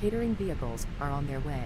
Catering vehicles are on their way.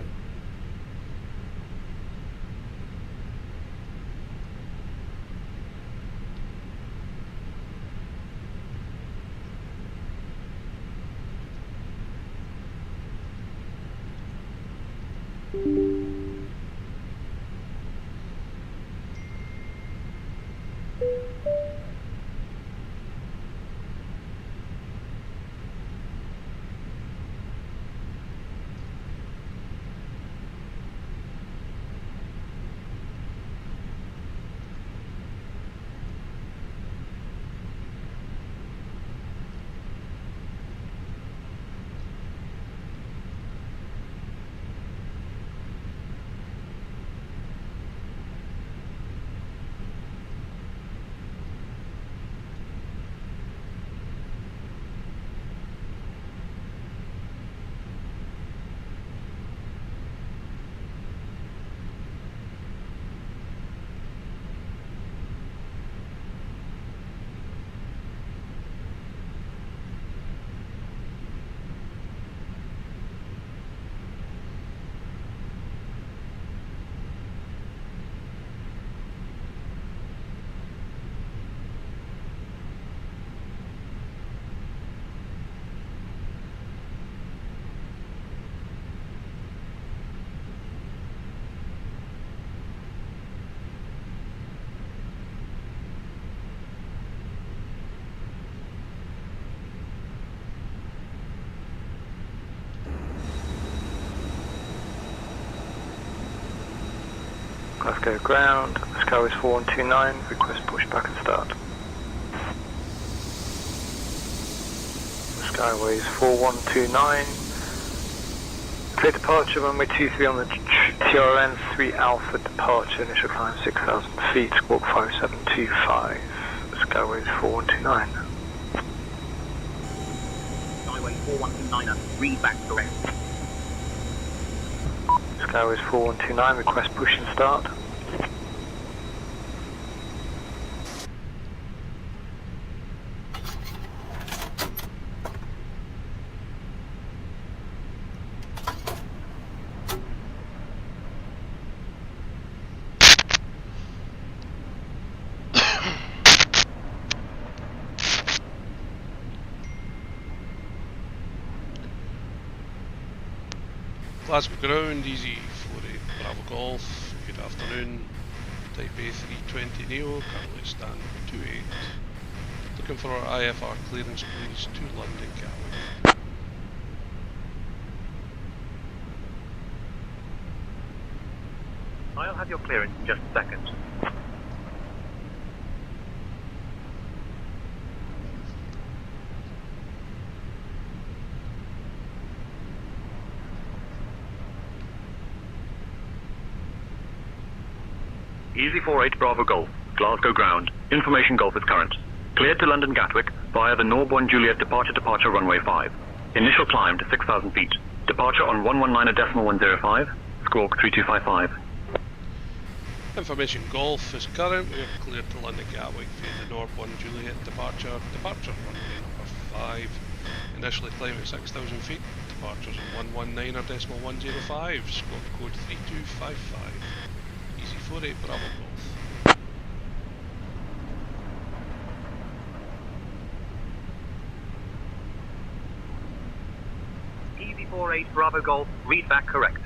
Glasgow ground, Skyways 4129, request push back and start. Skyways 4129, clear departure, runway 23 on the TRN, 3 Alpha departure, initial climb 6,000 feet, squawk 5725, Skyways 4129. Skyway 4129, read back correct. Skyways 4129, request push and start. Glasgow ground, Easy48 Bravo Golf, good afternoon. Type A320 Neo, currently stand 28. Looking for our IFR clearance please to London Gatwick. I'll have your clearance in just a second. Easy48 Bravo Golf, Glasgow ground. Information Golf is current. Cleared to London Gatwick via the Norbourne Juliet departure runway 5. Initial climb to 6,000 feet. Departure on 119.105, squawk 3255. Information Golf is current. We are cleared to London Gatwick via the Norbourne Juliet departure runway number 5. Initially climb at 6,000 feet. Departures on 119.105, squawk code 3255. Easy48 Bravo Golf. Easy48 Bravo Golf, read back correct.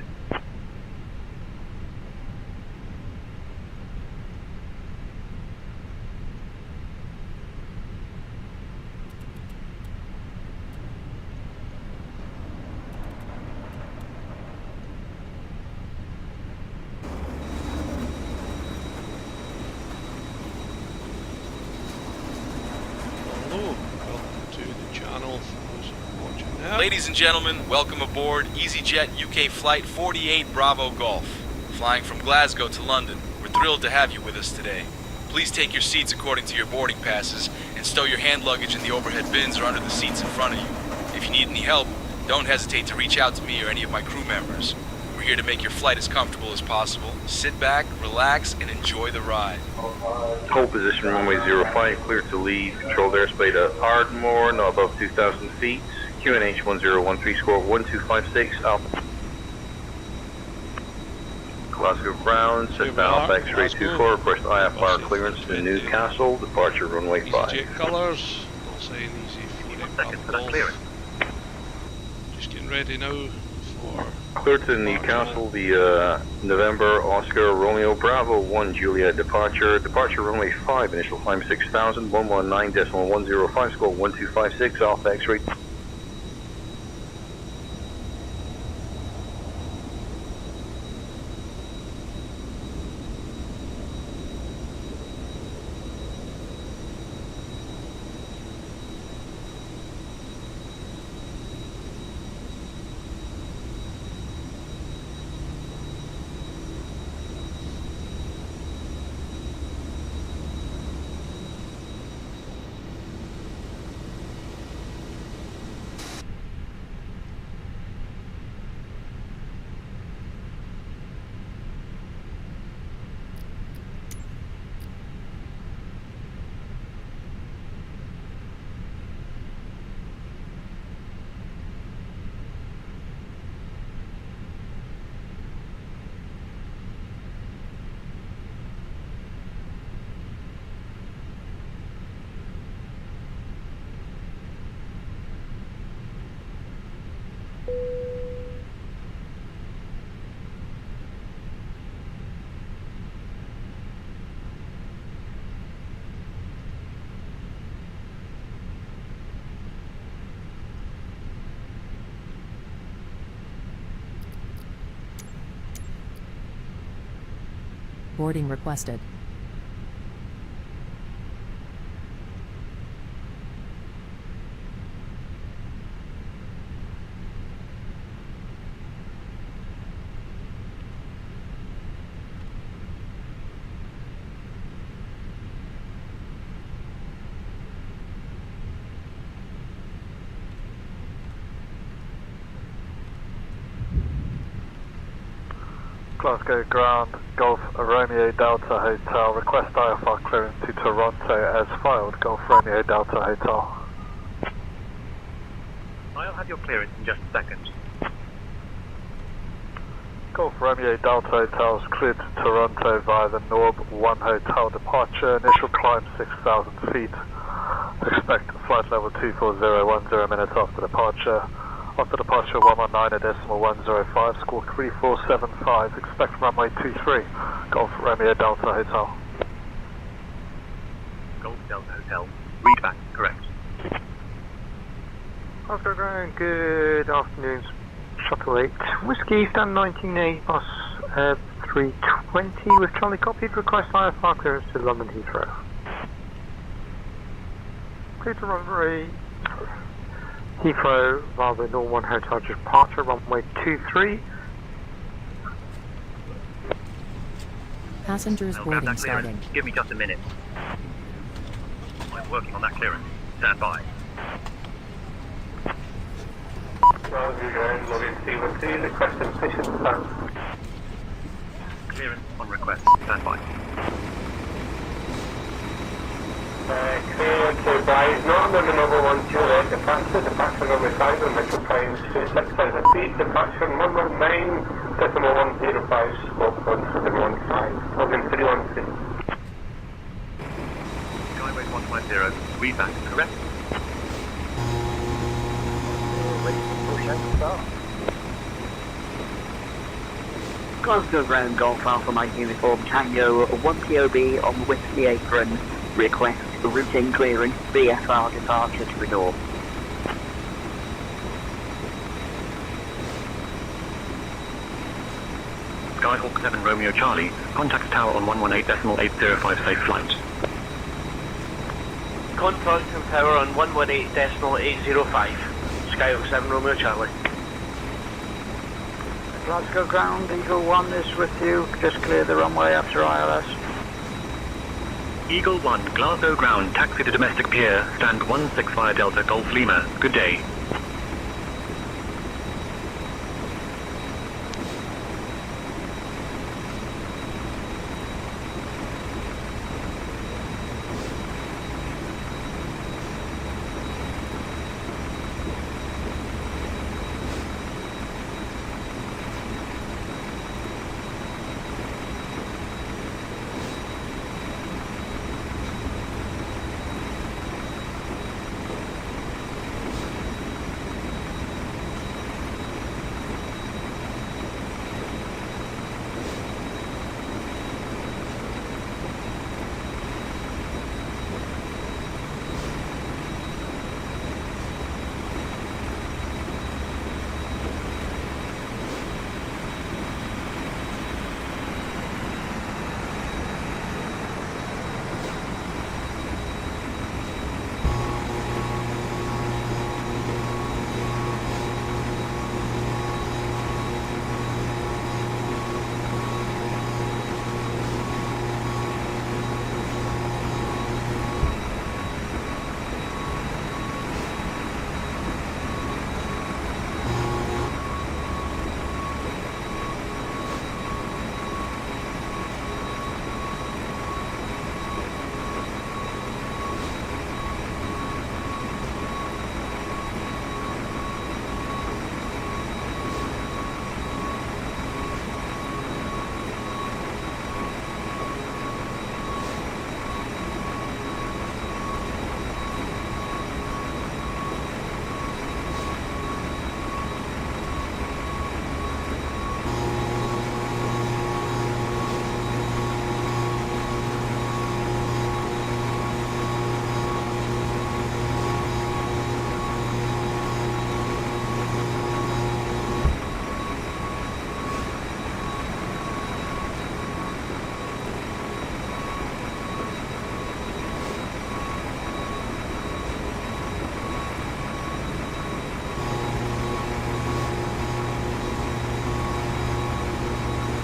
Ladies and gentlemen, welcome aboard Easyjet UK Flight 48 Bravo Golf, flying from Glasgow to London. We're thrilled to have you with us today. Please take your seats according to your boarding passes and stow your hand luggage in the overhead bins or under the seats in front of you. If you need any help, don't hesitate to reach out to me or any of my crew members. We're here to make your flight as comfortable as possible. Sit back, relax, and enjoy the ride. Hold position runway 05, clear to leave, controlled airspeed at Ardmore, not above 2,000 feet. QNH 1013 score 1256 Alpha. Glasgow ground, set by Alpha X-ray 24, request IFR clearance to Newcastle, departure runway 5. Easyjet colours, call sign Easy 48 Bravo Golf. Just getting ready now for... Clear to Newcastle, the November Oscar Romeo Bravo 1 Juliet departure runway 5, initial climb 6000, 119.105 score 1256 Alpha X-ray. Boarding requested. Glasgow ground, Golf Romeo Delta Hotel, request IFR clearance to Toronto as filed, Golf Romeo Delta Hotel. I'll have your clearance in just a second. Golf Romeo Delta Hotel is cleared to Toronto via the Norb 1 Hotel departure, initial climb 6,000 feet. Expect flight level 24010 minutes after departure. After departure 119.105, score 3475, expect runway 23, Golf Romeo Delta Hotel. Golf Delta Hotel, read back, correct. Glasgow ground, good afternoon, Shuttle 8, Whiskey, stand 19A, bus 320 with Charlie copied, request IFR clearance to London Heathrow. Clear to runway Heathrow via the North 1 Hotel departure, runway 23. Passengers I'll grab boarding that clearance. starting. Give me just a minute. I'm working on that clearance. Stand by. Clearance on request. Stand by. Clear to advise, not under number 1 Juliet, departure number 5, and metro times 6,000 feet, departure 119.105, scope 1715, London 313. Skyway 150, read back, correct. Glasgow ground, Golf Alpha Mike Uniform Tango, 1 POB on the Whiskey apron, request routing clearance, VFR departure to the north. Skyhawk 7 Romeo Charlie, contact tower on 118.805 safe flight. Contact from tower on 118.805, Skyhawk 7 Romeo Charlie. Glasgow ground, Eagle 1 is with you, just clear the runway after ILS. Eagle 1, Glasgow ground, taxi to domestic pier, stand 165 Delta Golf Lima, good day.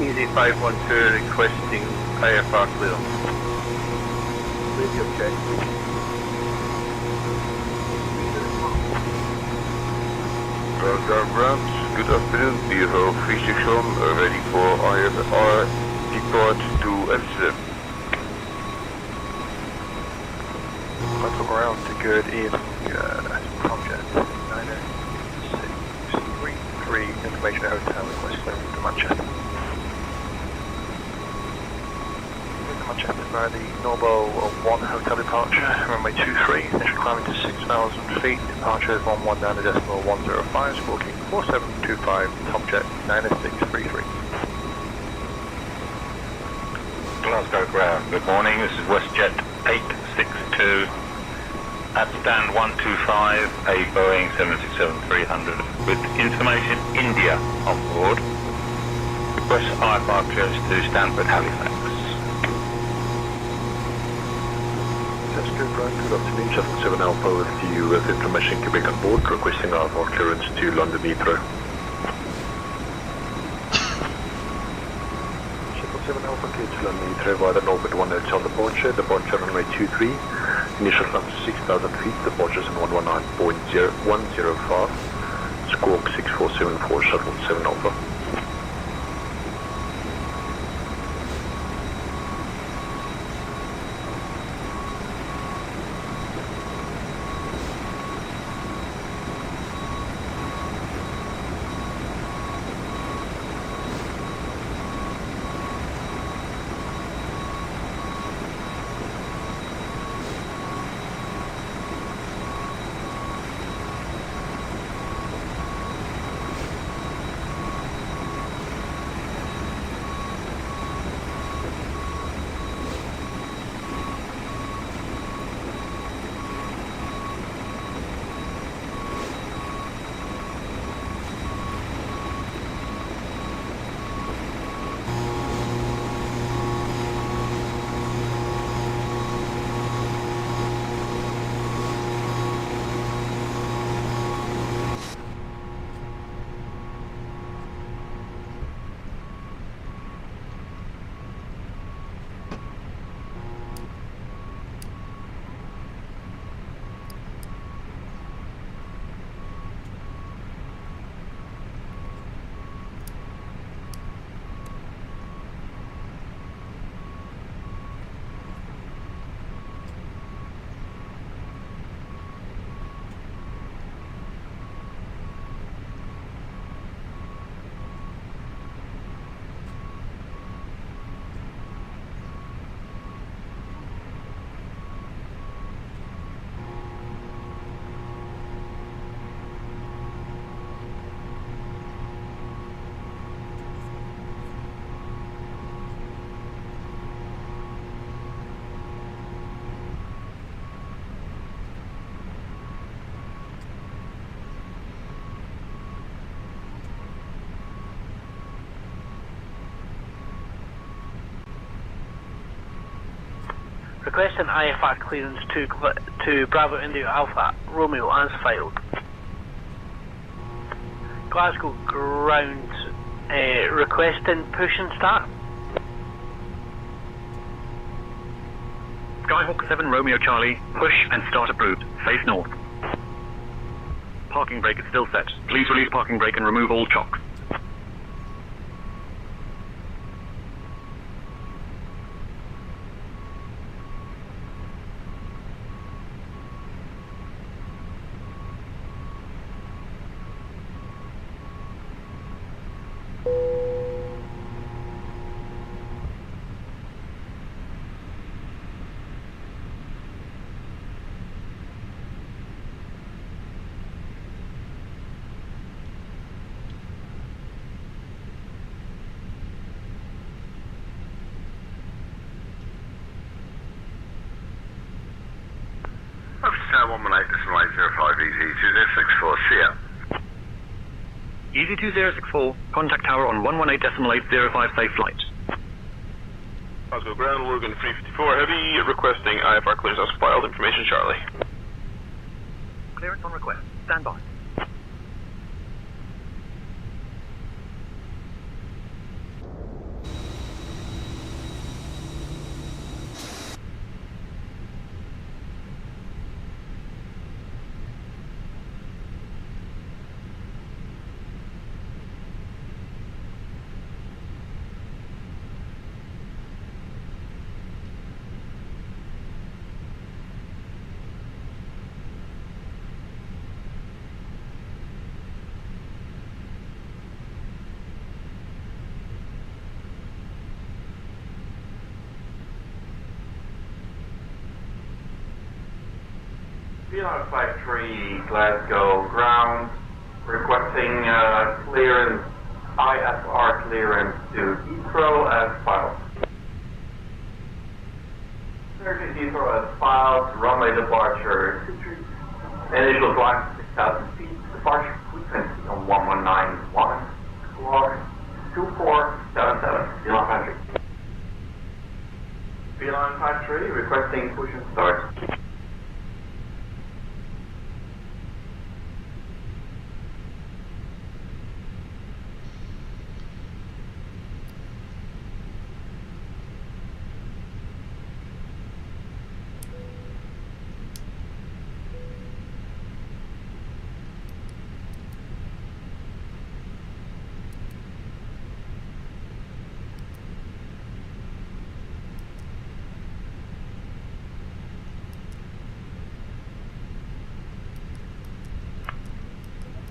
Easy 512 requesting IFR clearance. Radio check. Glasgow ground, good afternoon, Bravo 361, ready for IFR depart to Amsterdam. Glasgow ground, good evening, project 90633, information hotel request to Manchester. Manchester via the Norbo 1 hotel departure, runway 23, initial climbing to 6,000 feet, departure is 119.105, squawking 4725, top jet 90633. Glasgow ground, good morning, this is WestJet 862 at stand 125, a Boeing 767-300 with information India on board. Request IFR clearance to Stanford, Halifax. That's good, right. Good afternoon, 77 Alpha with you with information Quebec on board, requesting IFR clearance to London Heathrow. 77 Alpha cleared to London Heathrow via the Norbit 1 hotel departure, runway 23, initial climb to 6,000 feet, departures in 119.105, squawk 6474, shuttle 7 Alpha. Requesting IFR clearance to Bravo India Alpha, Romeo as filed. Glasgow ground, requesting push and start. Skyhawk 7 Romeo Charlie, push and start approved. Face north. Parking brake is still set. Please release parking brake and remove all chocks. Easy 2064, contact tower on 118.805, safe flight. Glasgow ground, Logan 354 Heavy, requesting IFR clearance as filed, information Charlie. Clearance on request, stand by. Beeline 53 Glasgow ground, requesting clearance, IFR clearance to Heathrow as filed. Service Heathrow as filed, runway departure, initial climb 6,000 feet, departure frequency on 1191, squawk 2477, Beeline 53. Beeline 53 requesting push and start.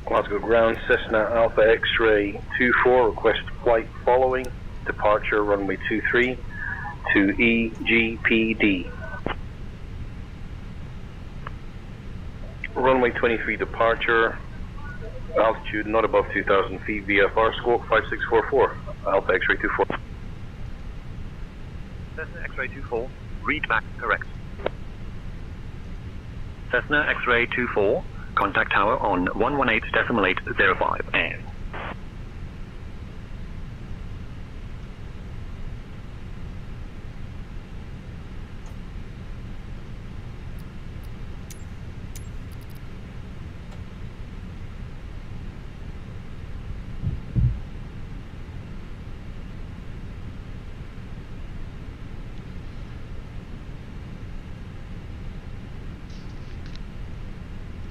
Glasgow ground, Cessna Alpha X-ray 24, request flight following, departure runway 23 to EGPD. Runway 23 departure, altitude not above 2,000 feet, VFR squawk 5644, Alpha X-ray 24. Cessna X-ray 24, read back correct. Cessna X-ray 24, contact tower on 118.805 AM.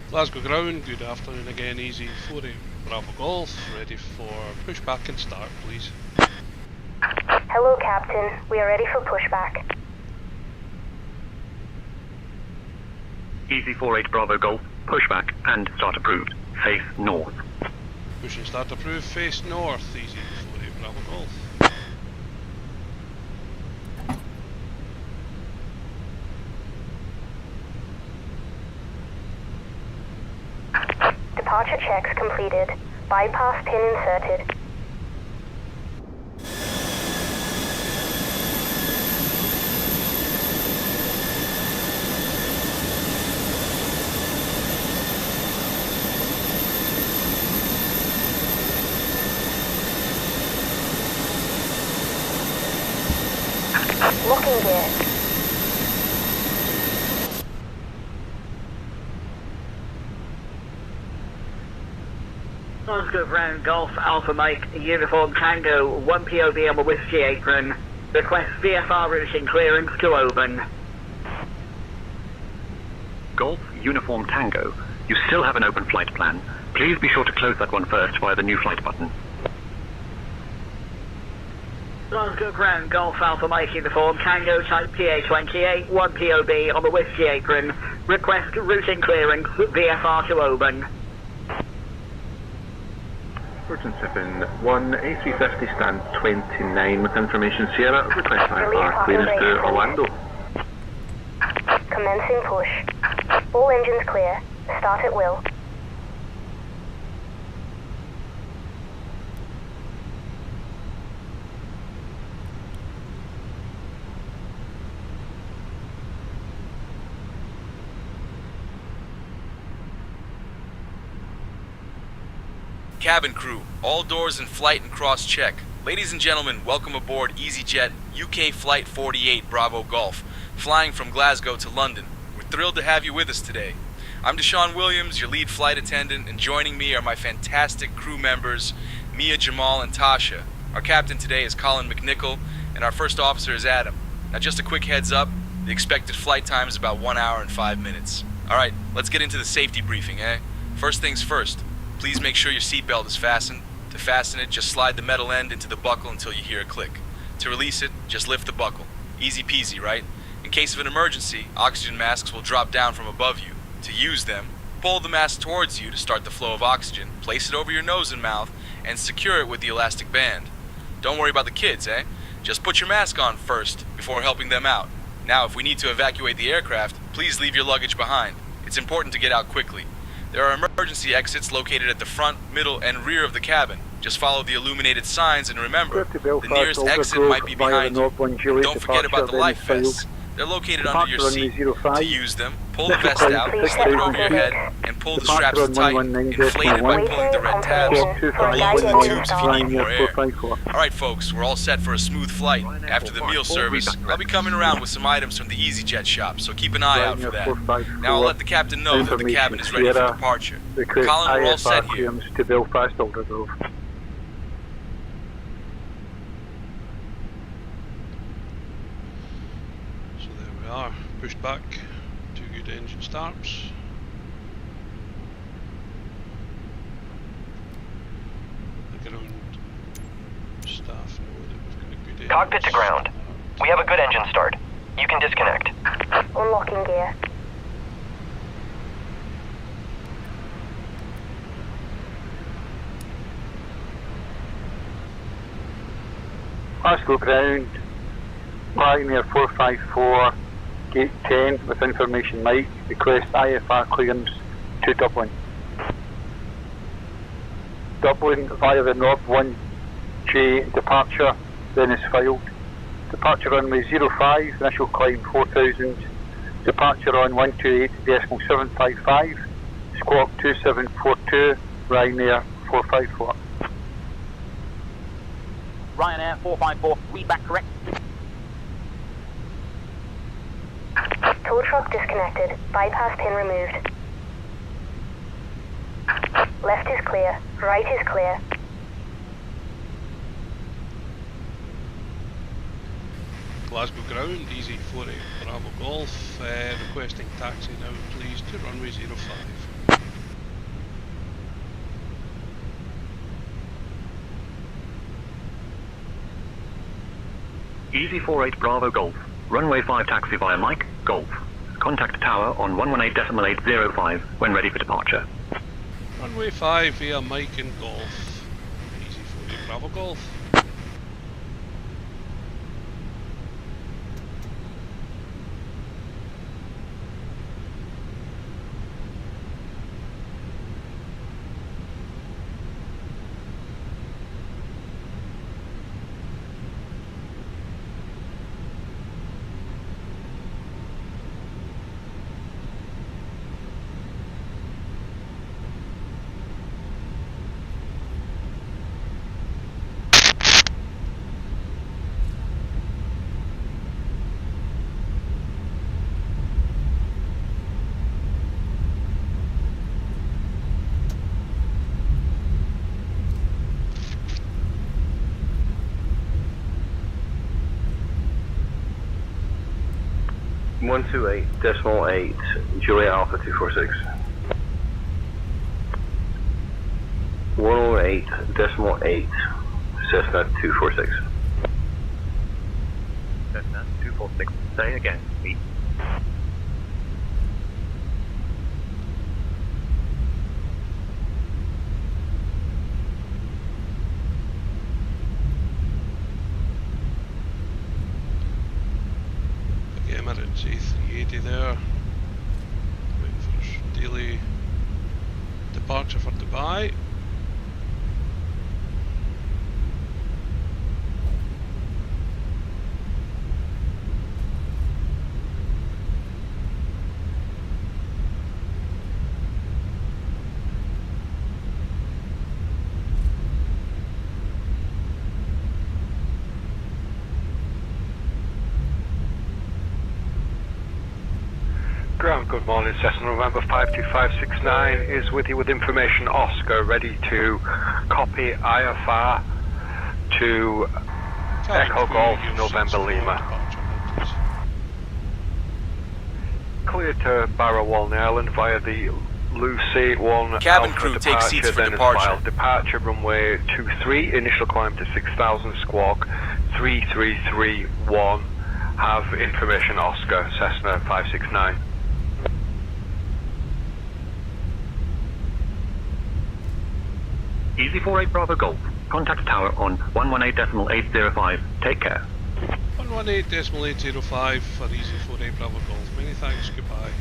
Glasgow ground, good afternoon again, Easy 48 Bravo Golf, ready for pushback and start, please. Hello, Captain. We are ready for pushback. Easy 48 Bravo Golf, pushback and start approved. Face north. Push and start approved, face north, Easy 48 Bravo Golf. Departure checks completed. Bypass pin inserted. Locking gear. Glasgow ground, Golf Alpha Mike, Uniform Tango, 1 POV on the Whiskey apron. Request VFR routing clearance to Oban. Golf Uniform Tango, you still have an open flight plan. Please be sure to close that one first via the new flight button. Glasgow ground, Golf Alpha Mike, Uniform Tango, type PA28, 1 POV on the Whiskey apron. Request routing clearance, VFR to Oban. Virgin 7-1, A350 stand 29 with information Sierra, request IFR clearance to Orlando. Commencing push. All engines clear. Start at will. Cabin crew, all doors in flight and cross-check. Ladies and gentlemen, welcome aboard Easyjet UK Flight 48 Bravo Golf, flying from Glasgow to London. We're thrilled to have you with us today. I'm Deshaun Williams, your lead flight attendant, and joining me are my fantastic crew members, Mia, Jamal, and Tasha. Our captain today is Colin McNichol, and our first officer is Adam. Now just a quick heads up, the expected flight time is about 1 hour and 5 minutes. Alright, let's get into the safety briefing, eh? First things first. Please make sure your seatbelt is fastened. To fasten it, just slide the metal end into the buckle until you hear a click. To release it, just lift the buckle. Easy peasy, right? In case of an emergency, oxygen masks will drop down from above you. To use them, pull the mask towards you to start the flow of oxygen, place it over your nose and mouth, and secure it with the elastic band. Don't worry about the kids, eh? Just put your mask on first before helping them out. Now, if we need to evacuate the aircraft, please leave your luggage behind. It's important to get out quickly. There are emergency exits located at the front, middle, and rear of the cabin. Just follow the illuminated signs and remember, the nearest exit might be behind you. Don't forget about the life vests. They're located under your seat. To use them, pull the vest out, slip it over your head, and pull the straps tight. Inflate it by pulling the red tabs, or blow into the tubes if you need more air. Alright folks, we're all set for a smooth flight. After the meal service, I'll be coming around with some items from the Easyjet shop, so keep an eye out for that. Now I'll let the captain know that the cabin is ready for departure. Colin, we're all set here. To Belfast, Aldergrove. So there we are, pushed back, 2 good engine starts. The ground staff know that we've got a good engine. Cockpit to ground. We have a good engine start. You can disconnect. Unlocking gear. Glasgow ground, flying near 454, gate 10 with information Mike, request IFR clearance to Dublin. Dublin via the North 1J departure, then is filed. Departure runway 05, initial climb 4000, departure on 128.755, squawk 2742, Ryanair 454. Ryanair 454, read back correct. Tow truck disconnected. Bypass pin removed. Left is clear. Right is clear. Glasgow ground, Easy 48 Bravo Golf, requesting taxi now please to runway 05. Easy 48 Bravo Golf. Runway 5 taxi via Mike, Golf. Contact tower on 118.805 when ready for departure. Runway 5 via Mike and Golf. Easy 48 Bravo Golf. One 128.8, Juliet Alpha 246. 108.8, Cessna 246. Cessna 246, say again, speed. Emergency 380 there. Waiting for his daily departure for Dubai. Ground, good morning, Cessna November 52569 is with you with information Oscar, ready to copy IFR to Echo Golf November Lima. Clear to Barrow Walney Island via the Lucy Walnut Cabin Alpha crew, departure, take seats for then departure. Departure runway 23, initial climb to 6000, squawk 3331. Have information Oscar, Cessna 569. Easy 48 Bravo Golf. Contact tower on 118.805. Take care. 118.805 for Easy 48 Bravo Golf. Many thanks, goodbye.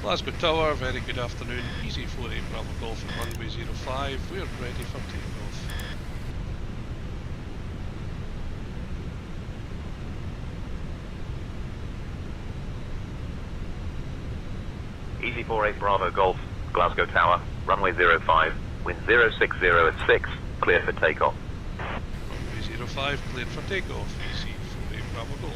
Glasgow Tower, very good afternoon. Easy 48 Bravo Golf at runway 05. We're ready for takeoff. Easy 48 Bravo Golf, Glasgow Tower, runway 05, wind 060 at 6, clear for takeoff. Runway 05, cleared for takeoff. Easy 48 Bravo Golf.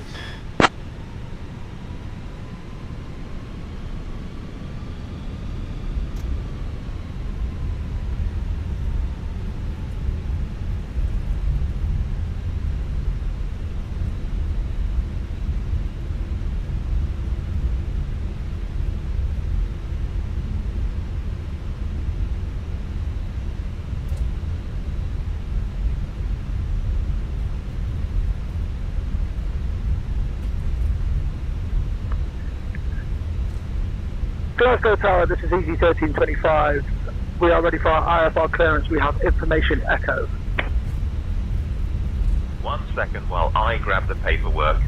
Glasgow Tower, this is Easy 1325. We are ready for our IFR clearance. We have information echo. 1 second while I grab the paperwork.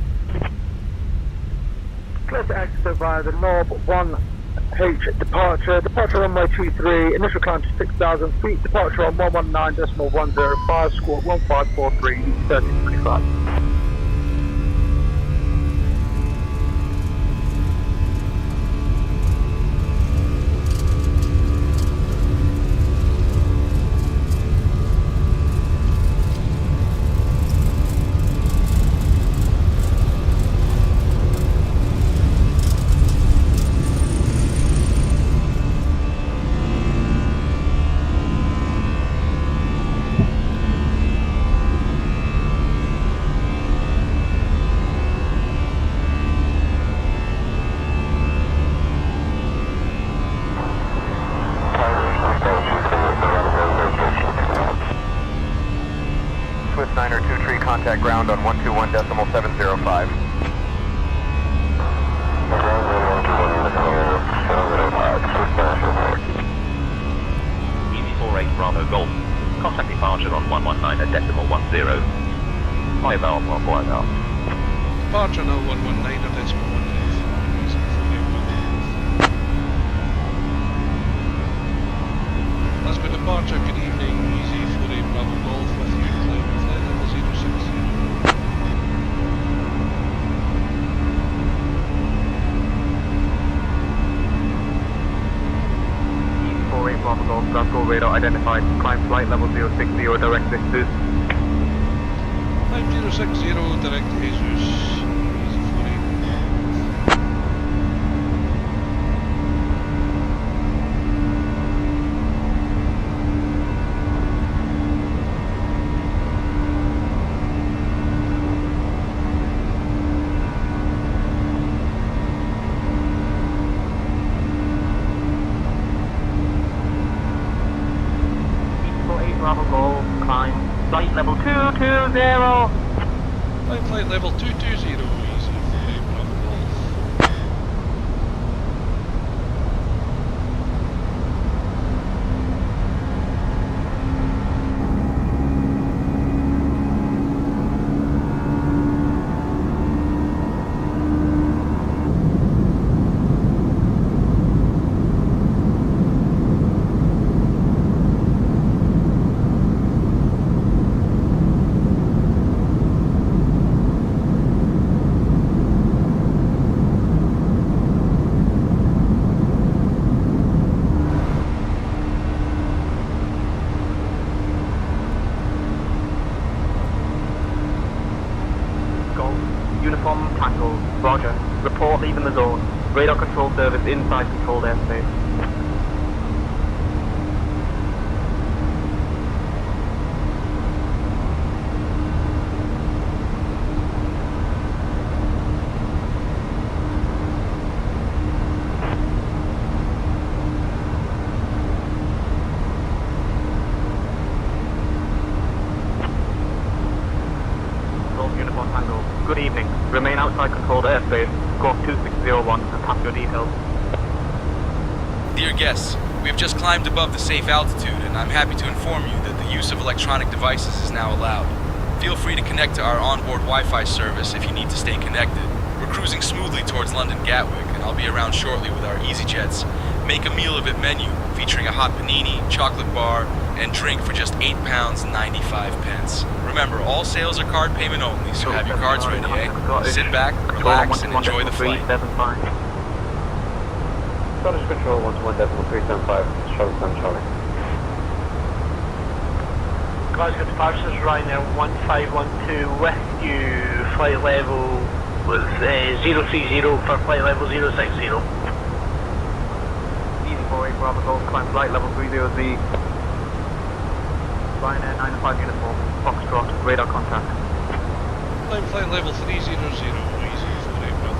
Clear to exit via the Norb 1H departure. Departure runway 23, initial climb to 6,000 feet. Departure on 119.105, squawk 1543, Easy 1325. Contact ground on 121.705. Easy 48 Bravo Golf, contact departure on 119.10. 5 hours, 1 hour. Departure now 119.10. Glasgow departure, good evening. Easy 48 Bravo Golf with you, flight level 060. Easy 48 Bravo Golf, Glasgow radar identified. Climb flight level 060 or direct Jesus. Climb 060, direct Jesus. Easy 48. Bravo Golf, climb flight level 220. Climb flight level 220, easy 48 Bravo Golf. Uniform Tango, roger. Report leaving the zone. Radar control service inside controlled airspace. Uniform Tango, good evening. Remain outside controlled airspace. Squawk 2601 and pass your details. Dear guests, we have just climbed above the safe altitude, and I'm happy to inform you that the use of electronic devices is now allowed. Feel free to connect to our onboard Wi-Fi service if you need to stay connected. We're cruising smoothly towards London Gatwick, and I'll be around shortly with our Easyjet's Make a Meal of It menu, featuring a hot panini, chocolate bar, and drink for just £8.95. Remember, all sales are card payment only, so have your cards ready, eh? Sit back, relax, and enjoy the flight. Scottish Control 121.375, Charlie Sun Charlie. Glasgow departures Ryanair 1512 with you. Flight level was 030 for flight level 060. Easy 48 Bravo Golf, climb flight level 300Z. Ryanair 95 uniform, Foxtrot, radar contact. Climb flight level 300, easy 48 Bravo.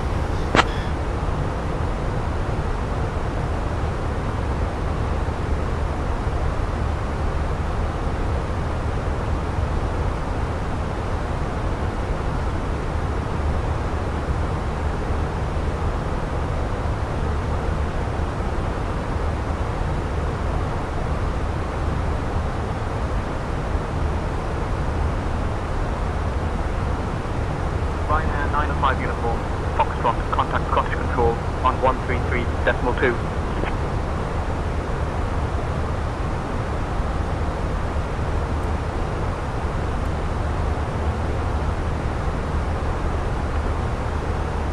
Ryanair 905 uniform, Foxtrot, contact Scottish Control on 133.2.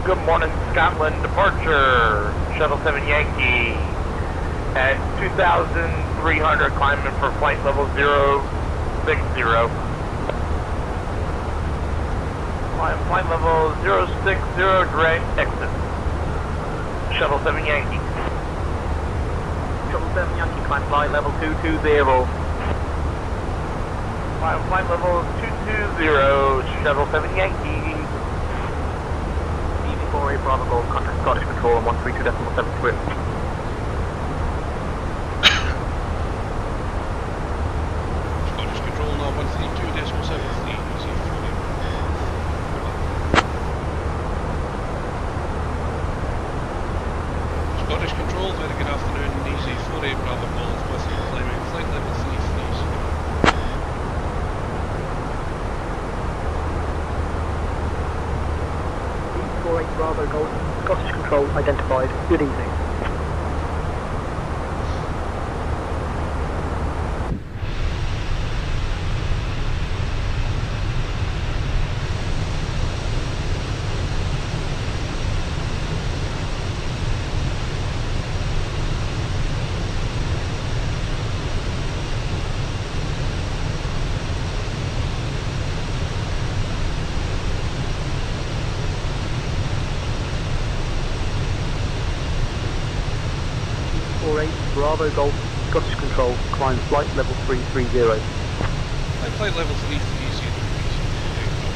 Good morning, Scotland departure. Shuttle 7 Yankee at 2,300 climbing for flight level 060. Flight level 060 direct exit. Shuttle 7 Yankee. Shuttle 7 Yankee, climb flight level 220. Flight level 220, Shuttle 7 Yankee. Easy 48 Bravo Golf, contact Scottish Control on 132.7 Scottish Control now 132.73, easy 48. Scottish Control, very good afternoon, easy 48 Bravo Golf with you, climbing flight level 330. 48 Bravo Golf, Scottish Control identified. Good evening. Bravo Golf, Scottish Control, climb flight level 330. Flight level 330, easy 48 Bravo.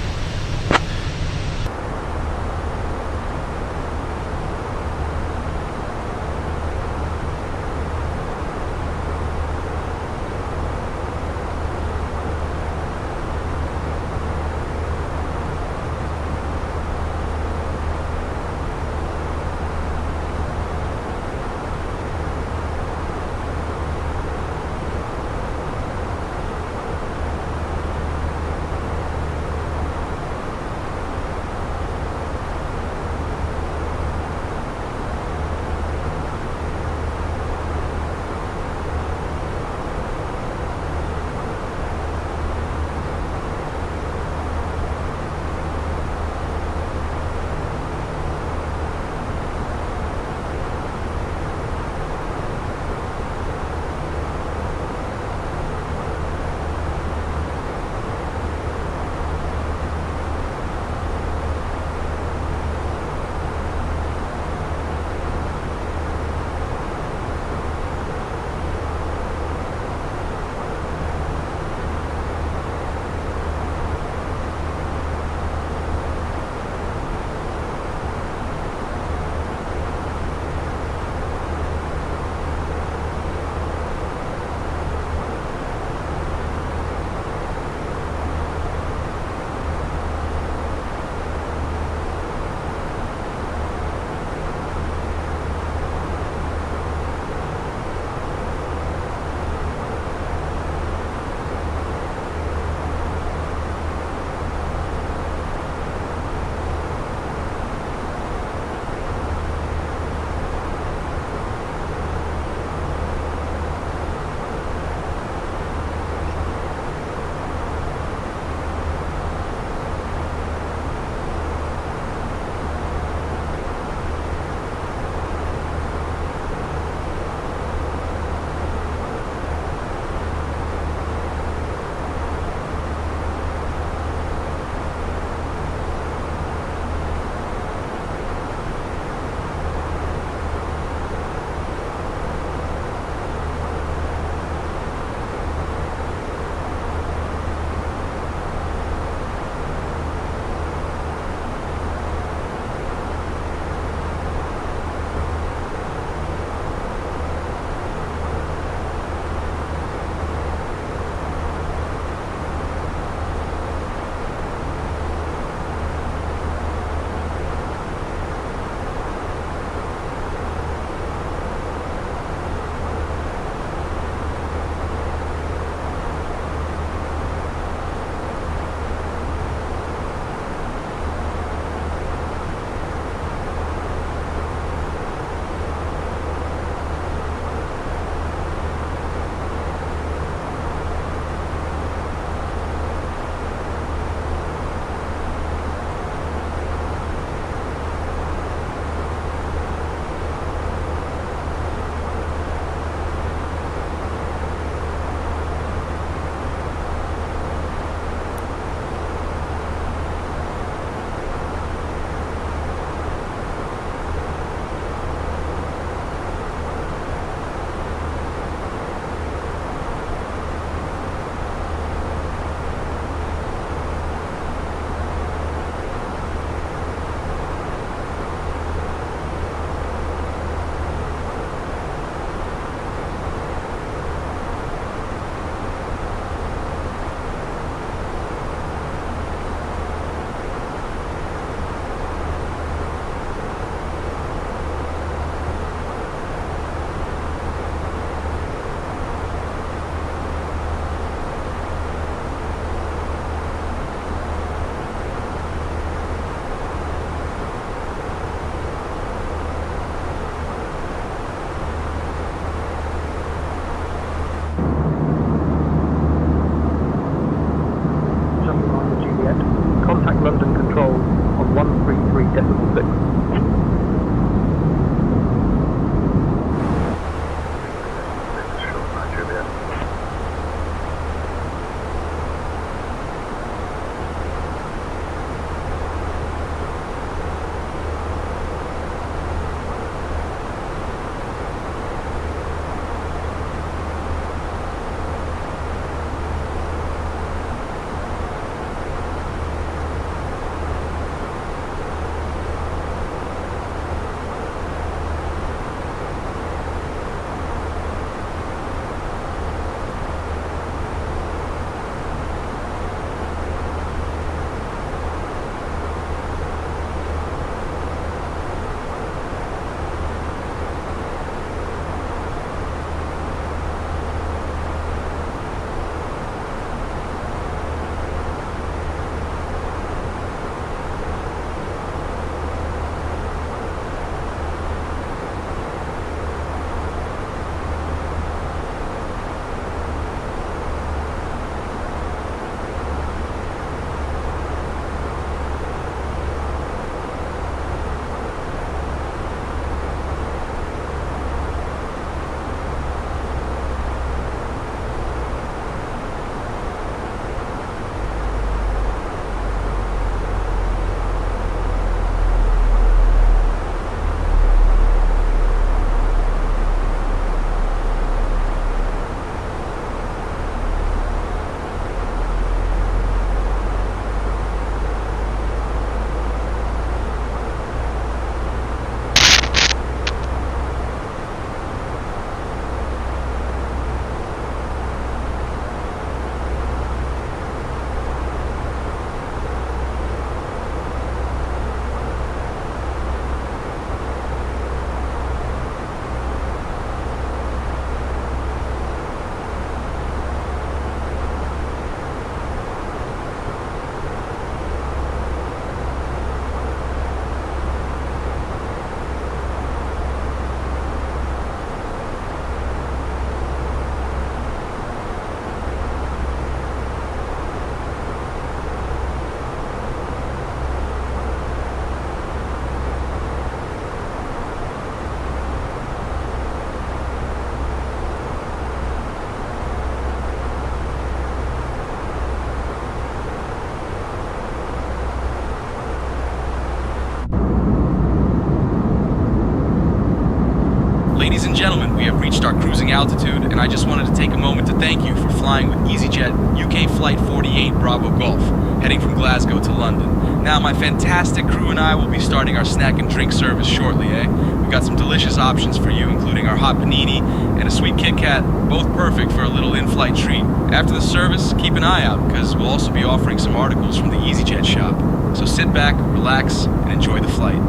Ladies and gentlemen, we have reached our cruising altitude, and I just wanted to take a moment to thank you for flying with Easyjet UK Flight 48 Bravo Golf, heading from Glasgow to London. Now, my fantastic crew and I will be starting our snack and drink service shortly, We've got some delicious options for you, including our hot panini and a sweet Kit Kat, both perfect for a little in-flight treat. After the service, keep an eye out, because we'll also be offering some articles from the Easyjet shop. So sit back, relax, and enjoy the flight.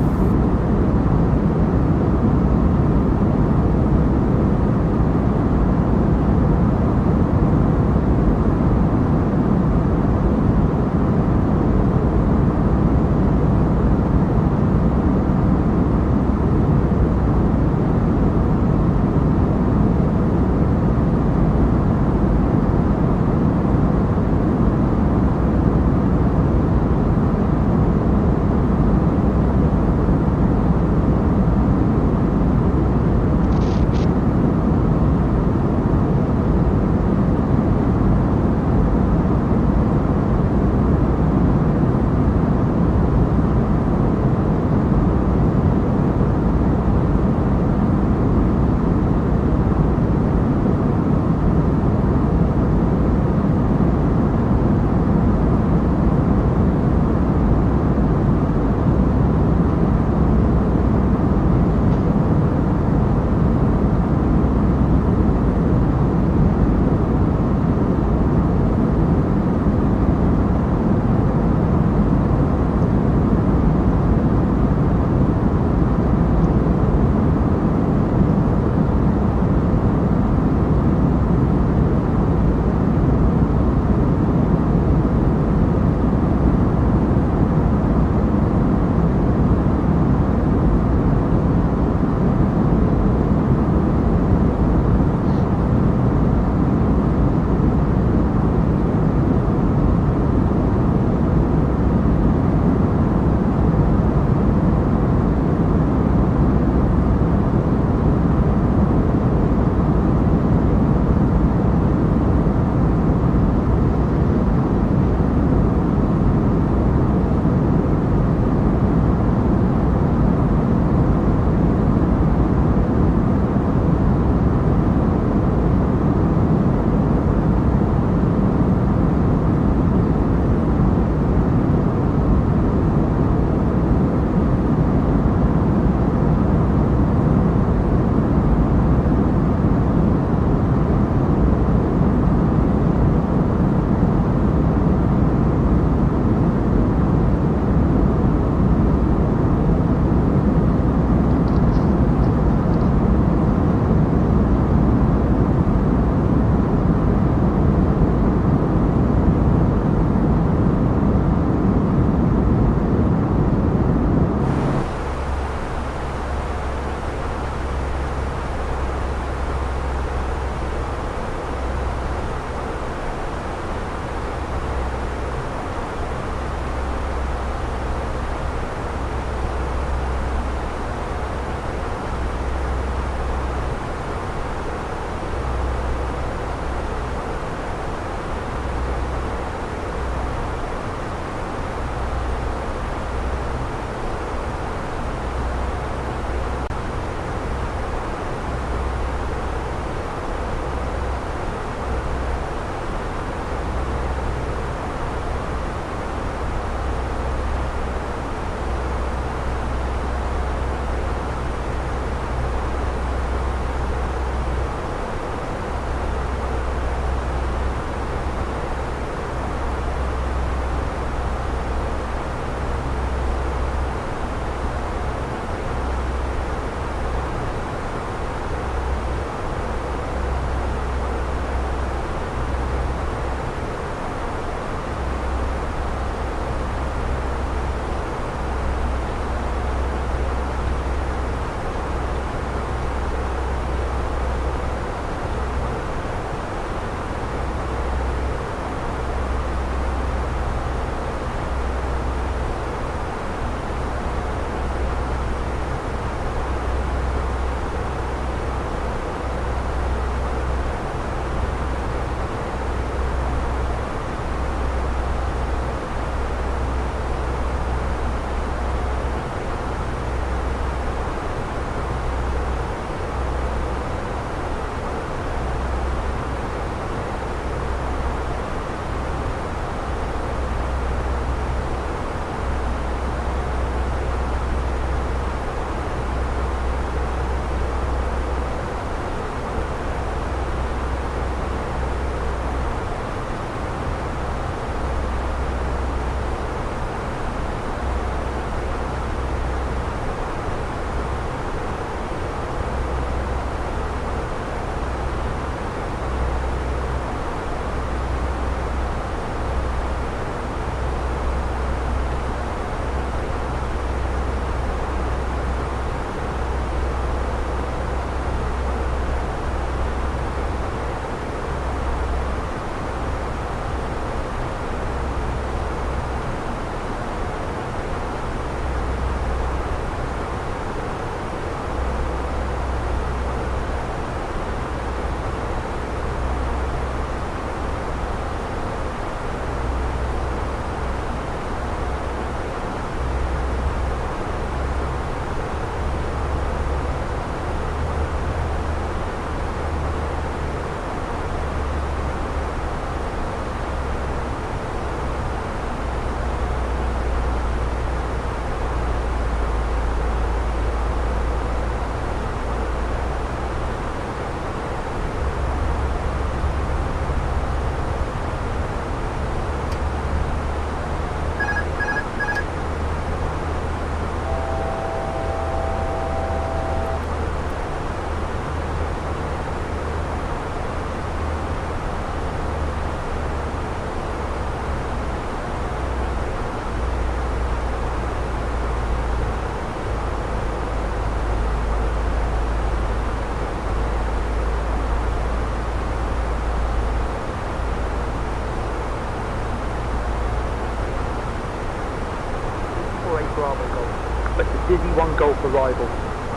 1 Golf arrival.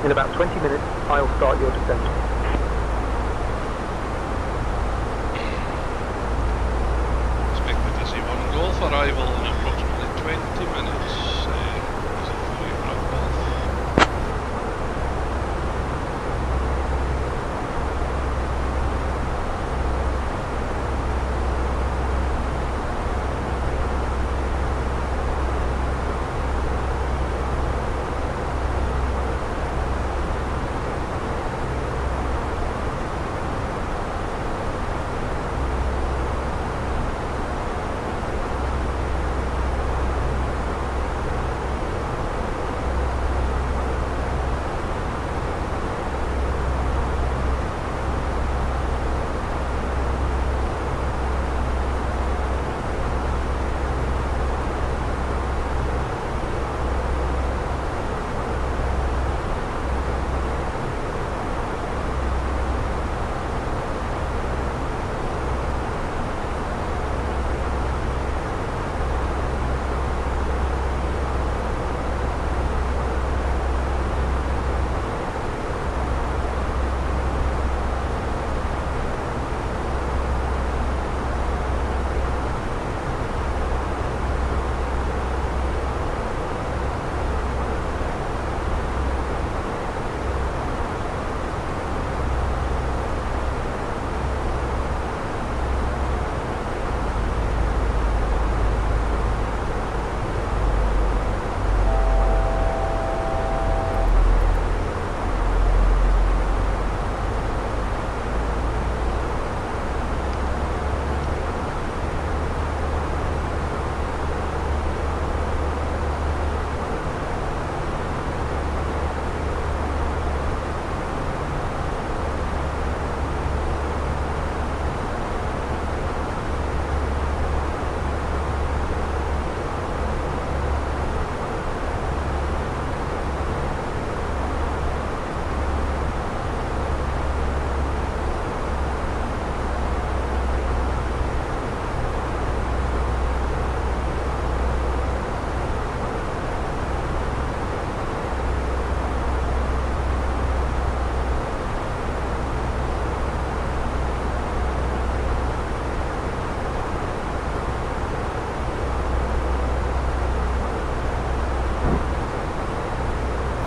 In about 20 minutes, I'll start your descent. Expected to see 1 Golf arrival in approximately 20 minutes. Easy 48 Bravo Golf.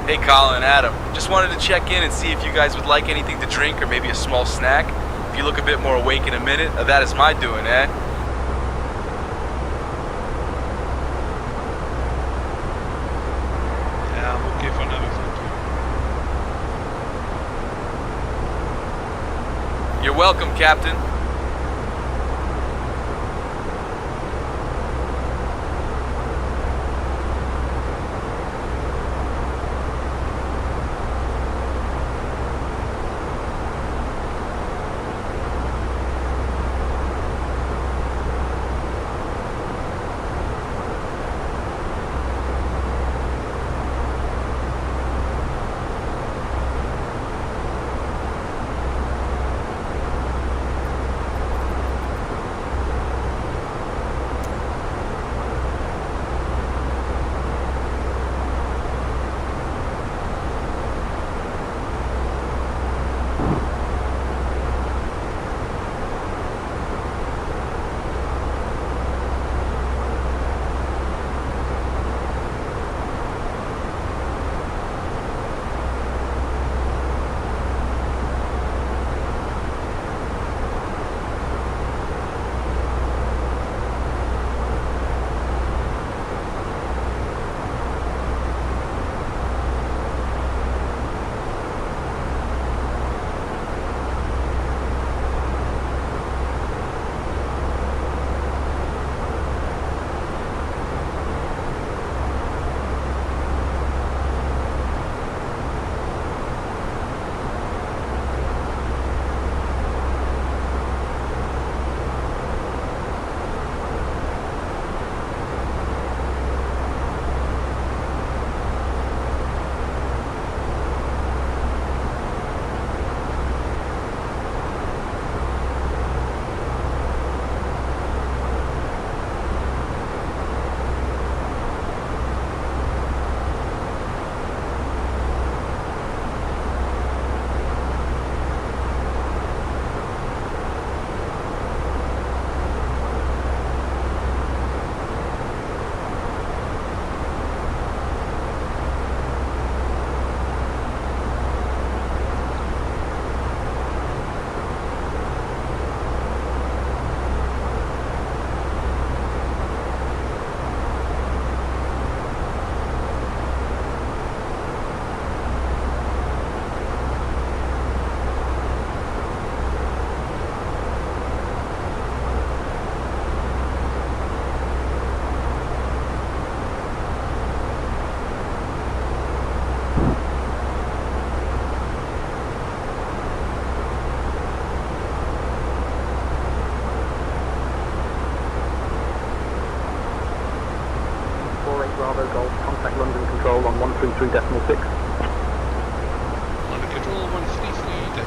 Hey Colin, Adam, just wanted to check in and see if you guys would like anything to drink or maybe a small snack. If you look a bit more awake in a minute, that is my doing, eh? Yeah, I'm okay for now, thank you. You're welcome, Captain.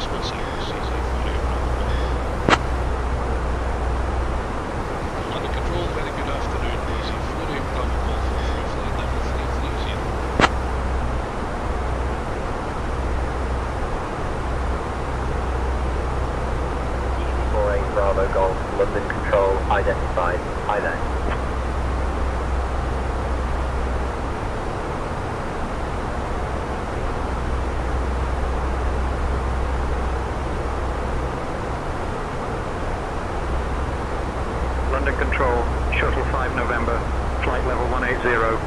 decimal 6, Easy 48 Bravo Golf. London Control, very good afternoon, Easy 48 Bravo Golf through flight level 330. Easy 48 Bravo Golf, London Control, identified. Hi there. London Control, Shuttle 5 November, flight level 180.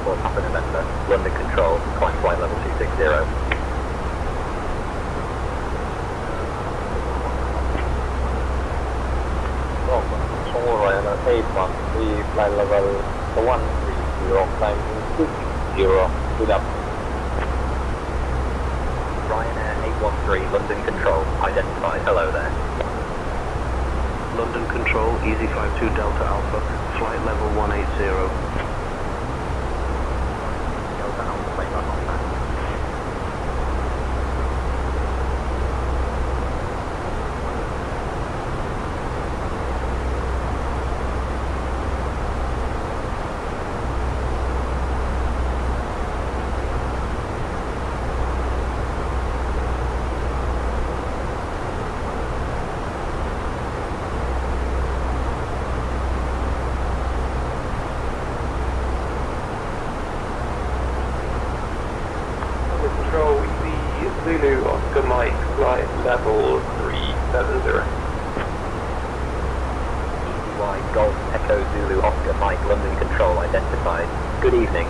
Papa November, London Control, climb flight level 260. Ryanair 813, flight level 130, climb 60, good up. Ryanair 813, London Control, identified. Hello there. London Control, Easy 52 Delta Alpha, flight level 180. Zulu Oscar Mike, flight level 370. ECY Golf Echo Zulu Oscar Mike, London Control, identified. Good evening.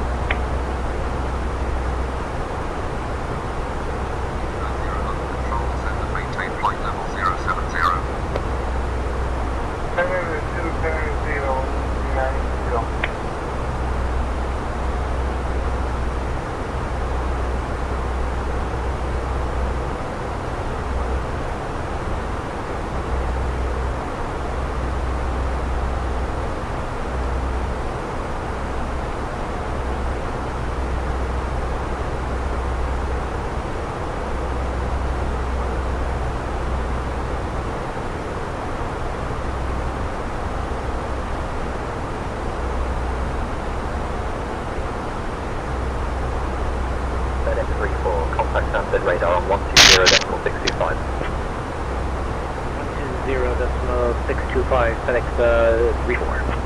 Contact Stanford radar on 120.625. 120.625, FedEx 34.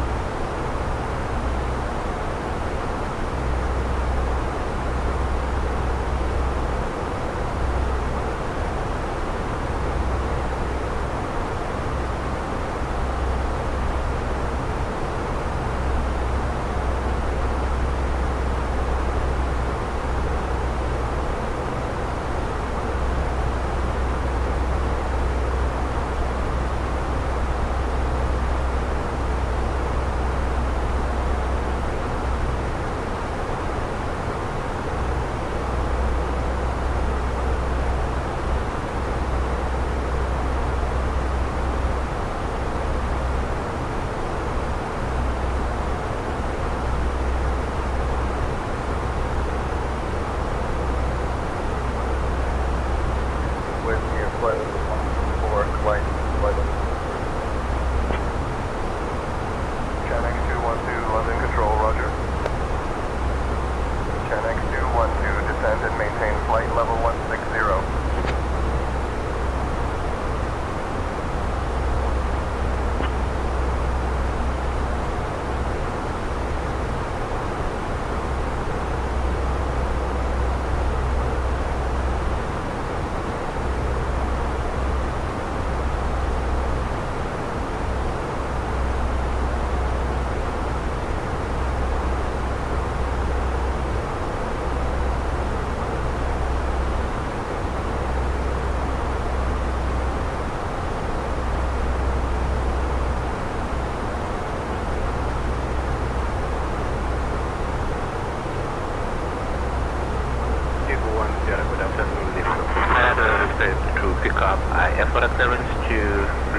for a clearance to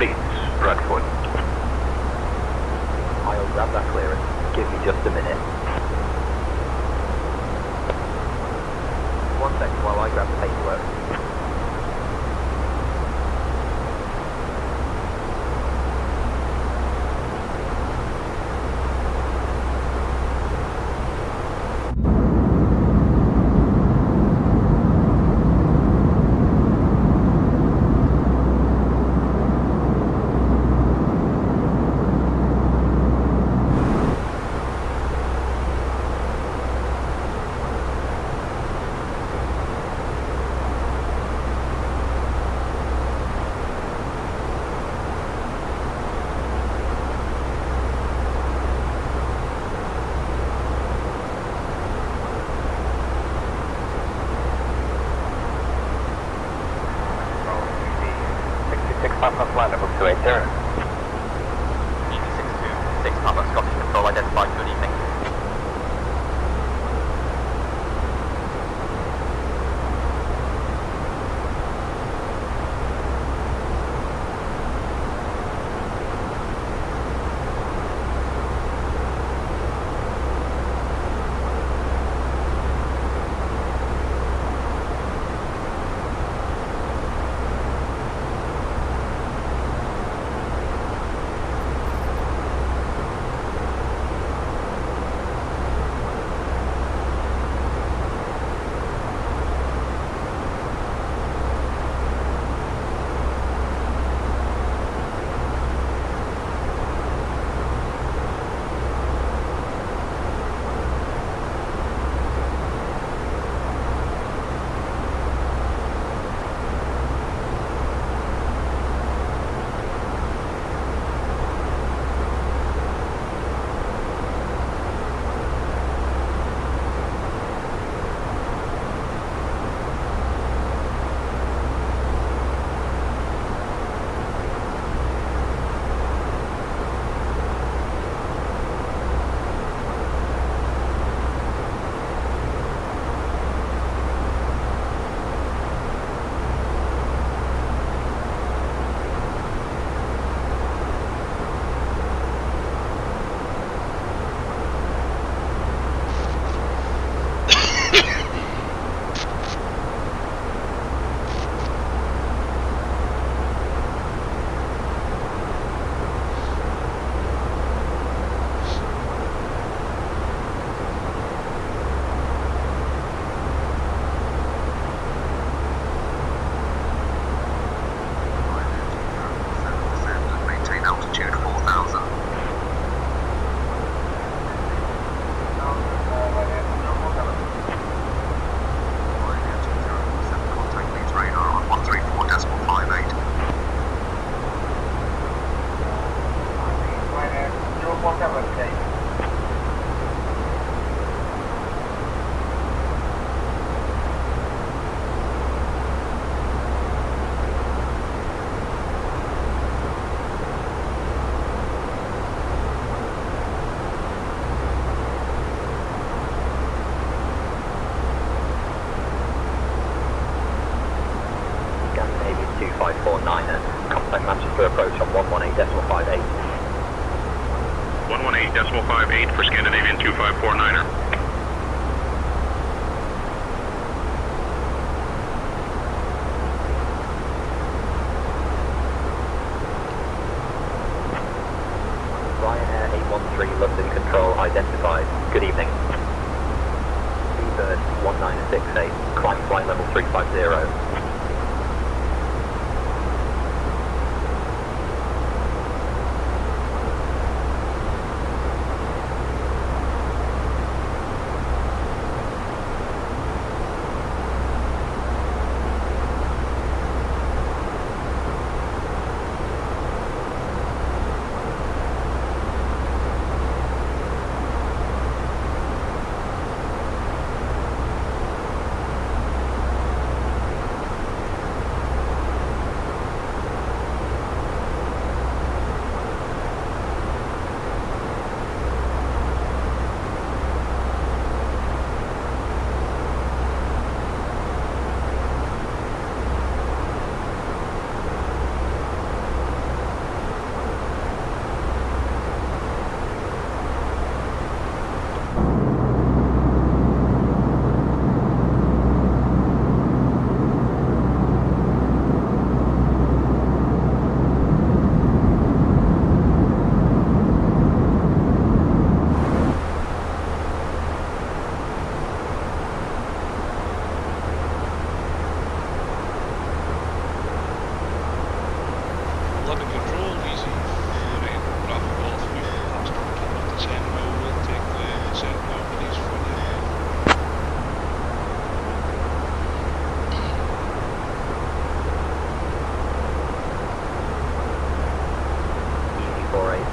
Leeds, Bradford. I'll grab that clearance. Give me just a minute. 1 second while I grab the paperwork. Flight level 280. ET62, 6 Papa, Scottish Control identified, good evening. Contact Manchester approach on 118.58. 118.58 for Scandinavian 2549er. Ryanair 813 London Control identified. Good evening. Seabird 1968, climb flight level 350.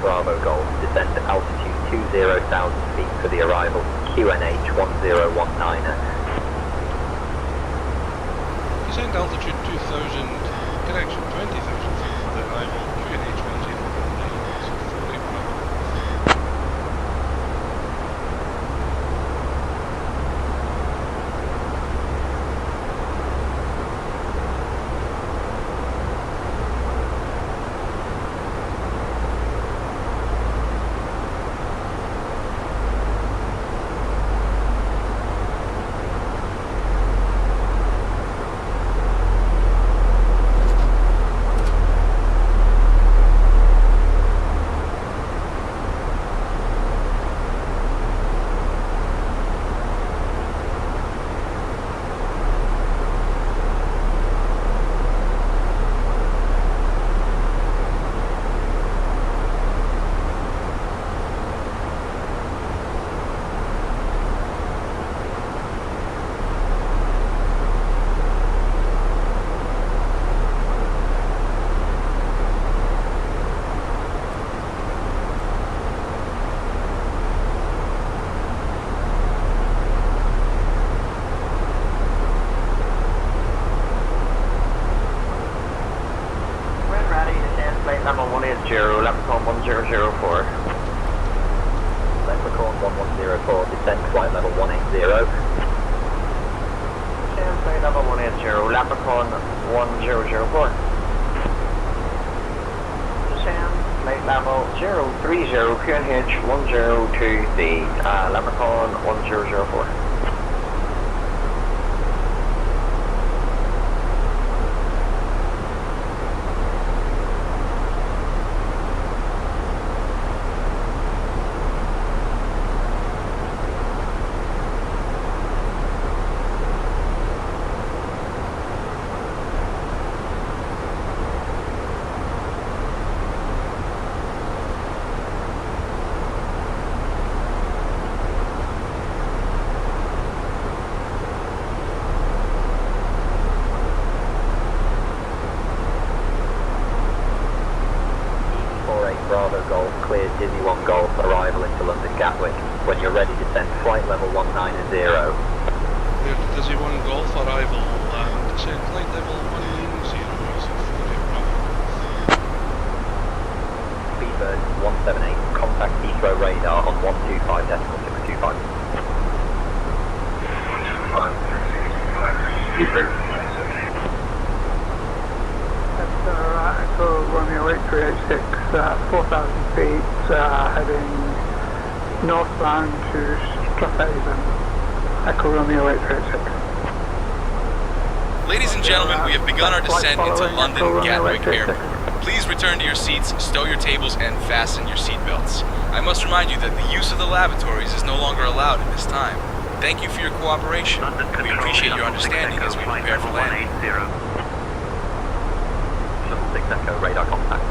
Bravo Golf, descend to altitude 20,000 feet for the arrival, QNH 1019er. Descend altitude 2,000, correction, 20,000 feet for the arrival, QNH 1019, so 48 Bravo. Leprechaun 180, Leprechaun 1004. Leprechaun 1104, descend flight level 180. Descend flight level 180, Leprechaun 1004. Descend flight level 030, QNH 102D, Leprechaun 1004. Bravo Golf, cleared Dizzy 1 Golf, arrival into London Gatwick. When you're ready, descend flight level 190. Cleared Dizzy 1 Golf, arrival, descend flight level 190, easy 48 Bravo. Speedbird 178, contact Heathrow radar on 125.625. Echo Romeo 836, 4,000 feet, heading northbound to Strathaven. Echo Romeo 836. Ladies and gentlemen, we have begun our descent into London Gatwick Airport. Please return to your seats, stow your tables, and fasten your seatbelts. I must remind you that the use of the lavatories is no longer allowed at this time. Thank you for your cooperation. We appreciate your understanding as we prepare for landing. 6 Echo, radar contact.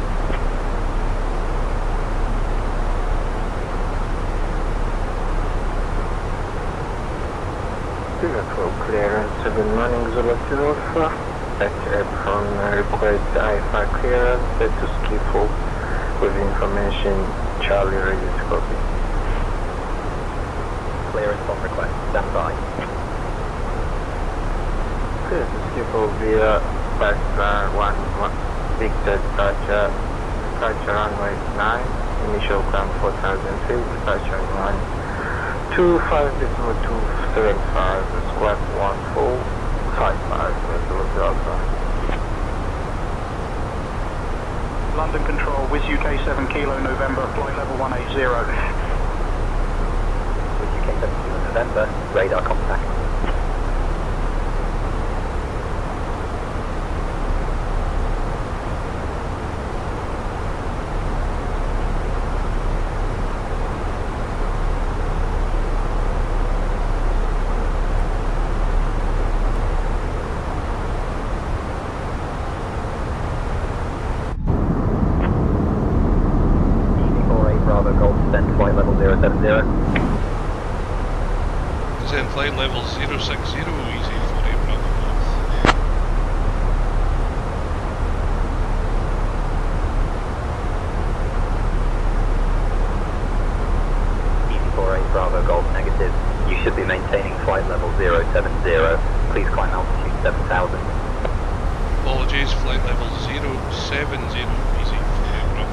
Vehicle clearance, 7 morning Zulu Alpha. Air from request IFR clearance, set to skiffle with information, Charlie ready to copy. Clearance on request, stand by. Clear to skiffle via fast 1 big departure runway 9, initial climb 4,000 feet, departure 125.275, squawk 1455, Resolute Alpha. London Control, Wiz UK 7 Kilo November, flight level 180. Wiz UK 7 Kilo November, radar contact. Bravo Golf, descend flight level 070. Descend flight level 060, easy 48 Bravo Golf. approaches, flight level 070, easy, 48 Bravo.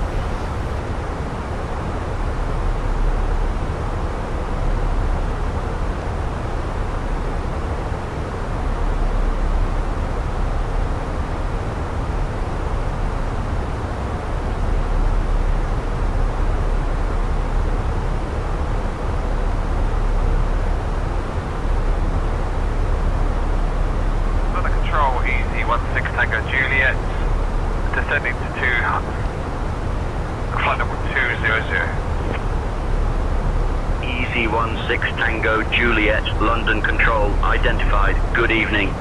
Descending to 2, flight number 200. Easy 16 Tango Juliet, London Control, identified. Good evening.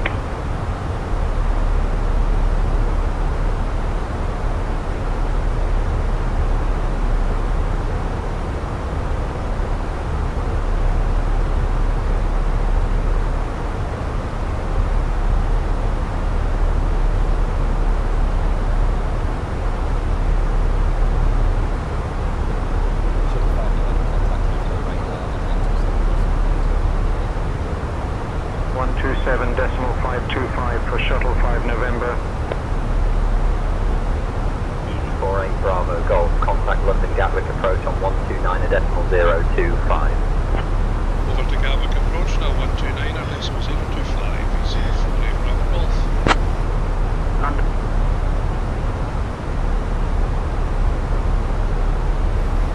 for shuttle 5 November. 48 Bravo Golf, contact London Gatwick approach on 129.025. Over to Gatwick approach now, 129.025, easy 48 Bravo Golf.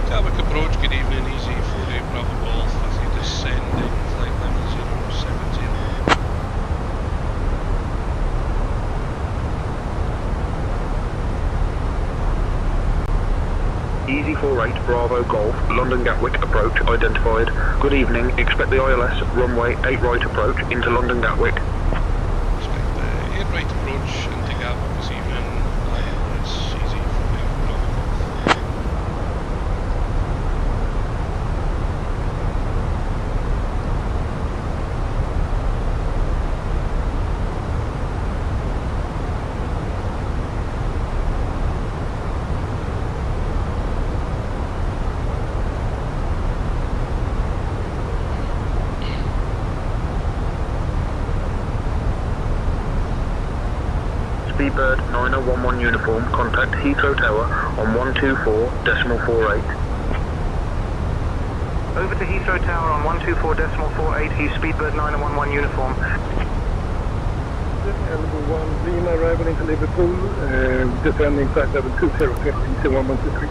Gatwick approach, good evening, easy 48 Bravo Golf, as you descending, flight level 070. Easy 48 Bravo Golf, London Gatwick approach identified. Good evening, expect the ILS runway 8 right approach into London Gatwick. Expect the 8 right approach into Gatwick this evening, ILS easy 48 Bravo Golf. Speedbird 9011 uniform, contact Heathrow Tower on 124.48. Over to Heathrow Tower on 124.48, he's Speedbird 9011 uniform. Level 1, Lima arrival into Liverpool, descending flight level 20, easy 1123.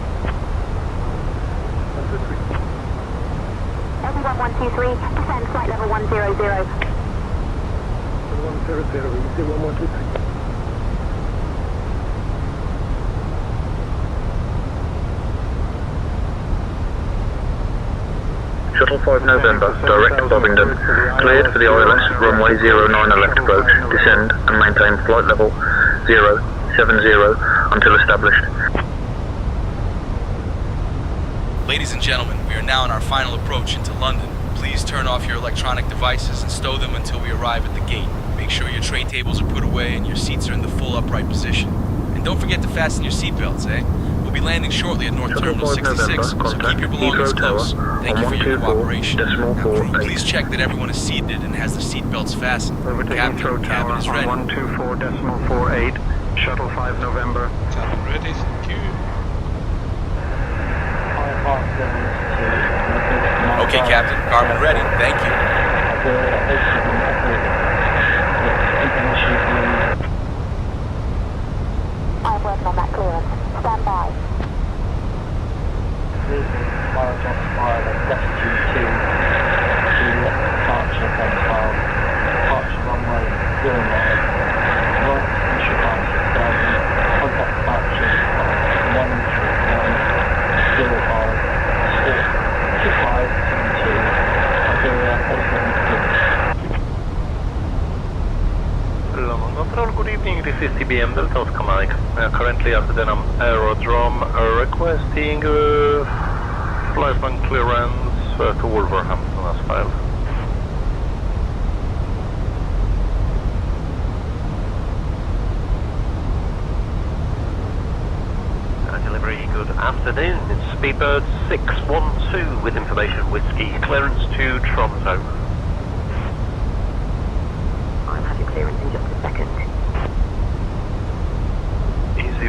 1123, descend flight level 100. 100, easy 1123. Shuttle 5 November, direct to Bovingdon, cleared for the ILS runway 09 left approach, descend and maintain flight level 070 until established. Ladies and gentlemen, we are now on our final approach into London. Please turn off your electronic devices and stow them until we arrive at the gate. Make sure your tray tables are put away and your seats are in the full upright position. And don't forget to fasten your seatbelts, eh? We'll be landing shortly at North Terminal 66, so keep your belongings close. Thank you for your cooperation. Now, crew, please check that everyone is seated and has the seatbelts fastened. Over to Captain, Heathrow Tower cabin is ready. on 124.48, shuttle 5 November. Cabin ready, thank you. Okay, Captain, Carmen ready, thank you. I'm working on that clearance. Stand by. Departure runway 09, right initial climb 6000, contact departure 10905, London Control, good evening, this is TBM Delta Oscar Mike. Currently at the Denham Aerodrome requesting flight plan clearance to Wolverhampton as filed. Delivery, good afternoon, it's Speedbird 612 with information Whiskey, clearance to Toronto. I'll have your clearance in just a second.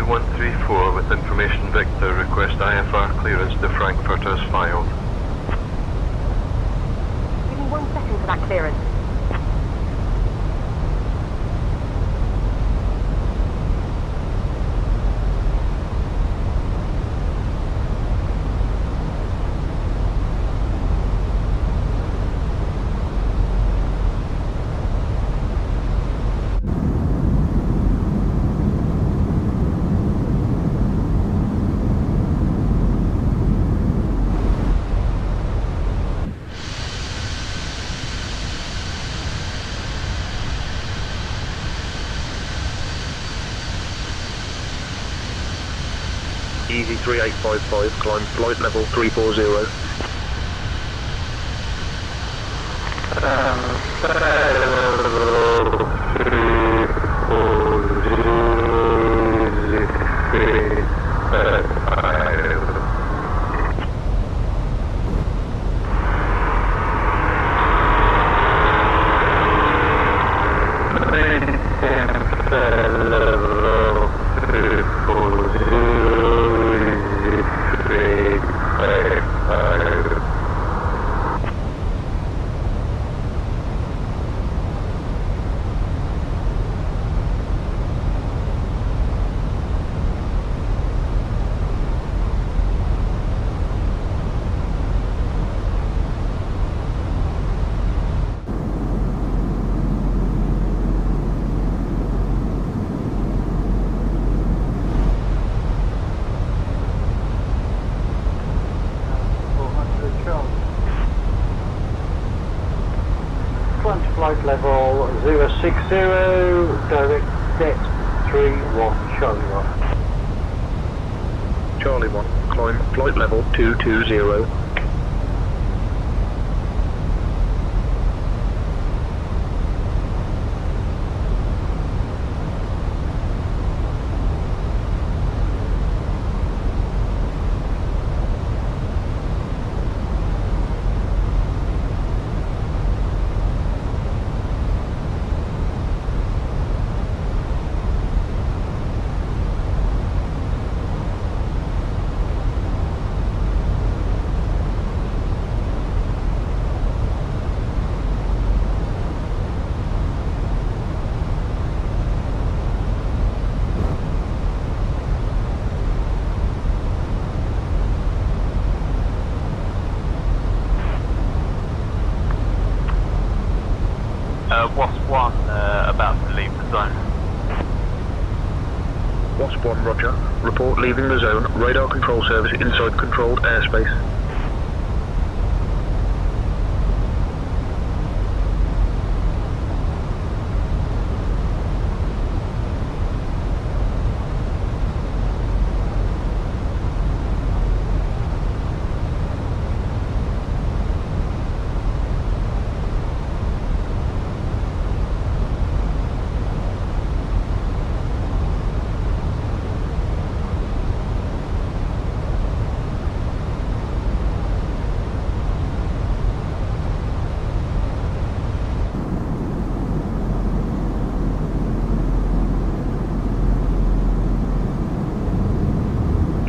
134 with information Victor, request IFR clearance to Frankfurt as filed. Give me 1 second for that clearance. Easy 3855, climb flight level 340. Flight level 060, direct set 31, Charlie 1. Charlie 1, climb flight level 220. Wasp 1 about to leave the zone. Wasp 1, roger. Report leaving the zone. Radar control service inside controlled airspace.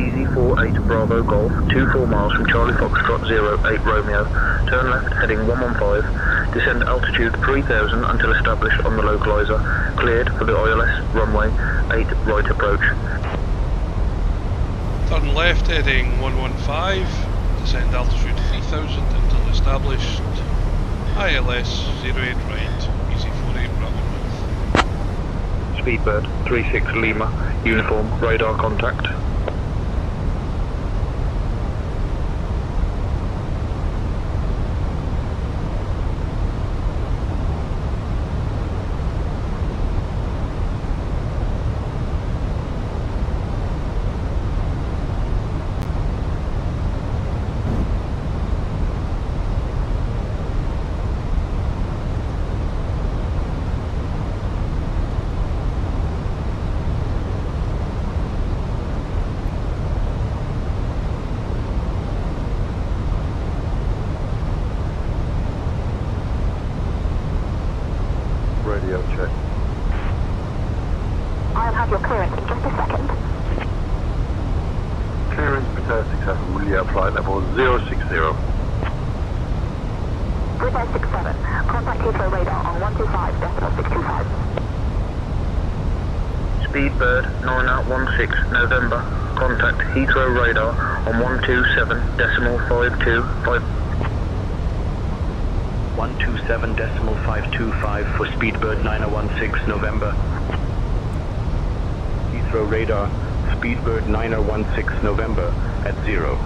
Easy 48 Bravo Golf, 24 miles from Charlie Foxtrot 08 Romeo. Turn left, heading 115. Descend altitude 3000 until established on the localizer. Cleared for the ILS runway 8 right approach. Turn left, heading 115. Descend altitude 3000 until established. ILS 08 right. Easy 48 Bravo Golf. Speedbird 36 Lima, uniform, radar contact. Radio check. I'll have your clearance in just a second. 67, will you flight level 060? 3567, contact Heathrow radar on 125.625. Speedbird 9816 November, contact Heathrow radar on 127.525. 127.525 for Speedbird 9016 November. Heathrow radar, Speedbird 9016 November at 0.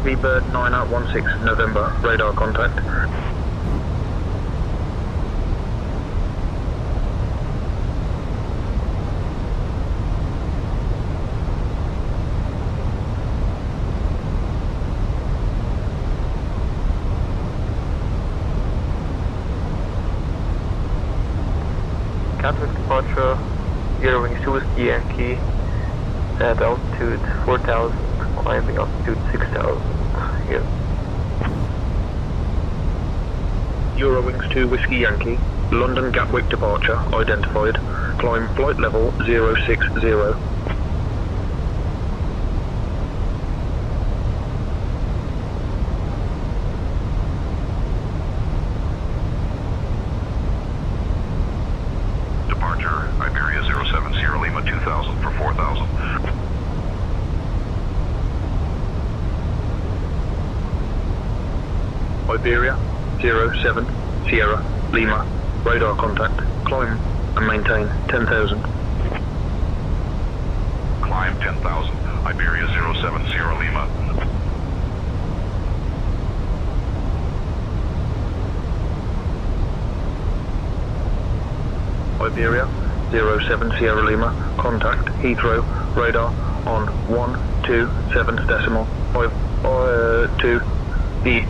Speedbird 9816 November, radar contact. Gatwick departure, Eurowings 2 Whiskey Yankee, at altitude 4000, climbing altitude 6000, here. Eurowings 2 Whiskey Yankee, London Gatwick departure identified, climb flight level 060. Departure, Iberia 07 Sierra Lima 2000 for 4000. Iberia 07 Sierra Lima, radar contact, climb and maintain 10,000. Climb 10,000, Iberia 07 Sierra Lima. Iberia 07 Sierra Lima, contact Heathrow radar on 127.522 E.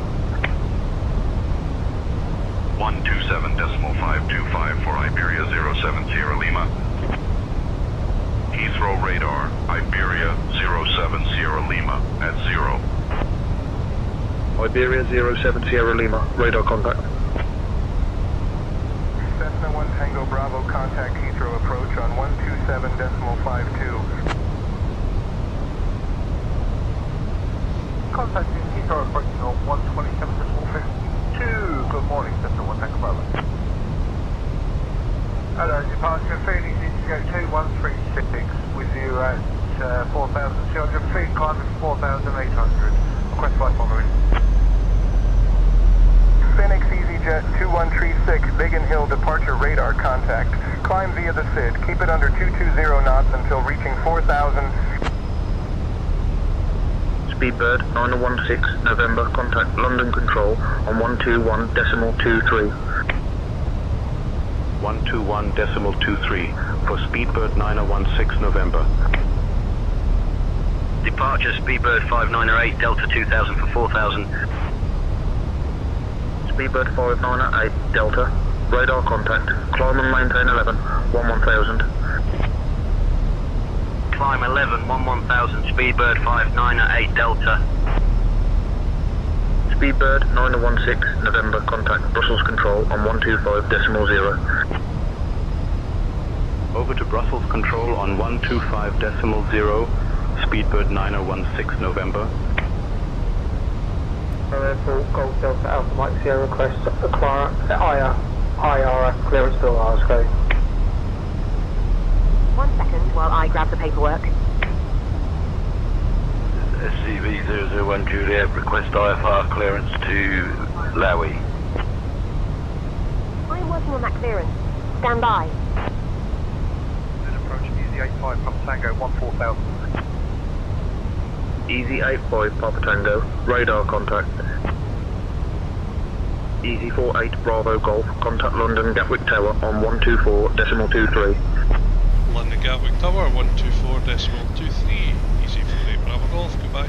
127.525 for Iberia 07 Sierra Lima. Heathrow radar, Iberia 07 Sierra Lima at 0. Iberia 07 Sierra Lima, radar contact. Cessna 1 Tango Bravo, contact Heathrow approach on 127.52. Contacting Heathrow approach on 127.52. Good morning, Cessna 1 Tango Bravo. Hello, departure Phoenix Easyjet 2136 with you at 4,200 feet, climbing 4,800. Request flight following. Phoenix Easyjet 2136, Biggin Hill departure radar contact. Climb via the SID. Keep it under 220 knots until reaching 4,000. Speedbird 916 November, contact London Control on 121.23. 121.23 for Speedbird 9016 November. Departure Speedbird 5908 Delta 2000 for 4000. Speedbird 598 Delta, radar contact, climb and maintain 11, 1000. Climb 11, 1000, Speedbird 5908 Delta. Speedbird 916 November, contact Brussels Control on 125.0. Over to Brussels Control on 125.0, Speedbird 9016 November. Airport Golf Delta Alpha Mike Sierra request IR clearance to Glasgow. 1 second while I grab the paperwork. SCV 001 Juliet, request IFR clearance to Laui. I'm working on that clearance. Stand by. Approach Easy 85 Papa Tango 14000. Easy 85 Papa Tango, radar contact. Easy 48 Bravo Golf, contact London Gatwick Tower on 124.23. London Gatwick Tower 124.23. Easy 48 Bravo Golf, goodbye.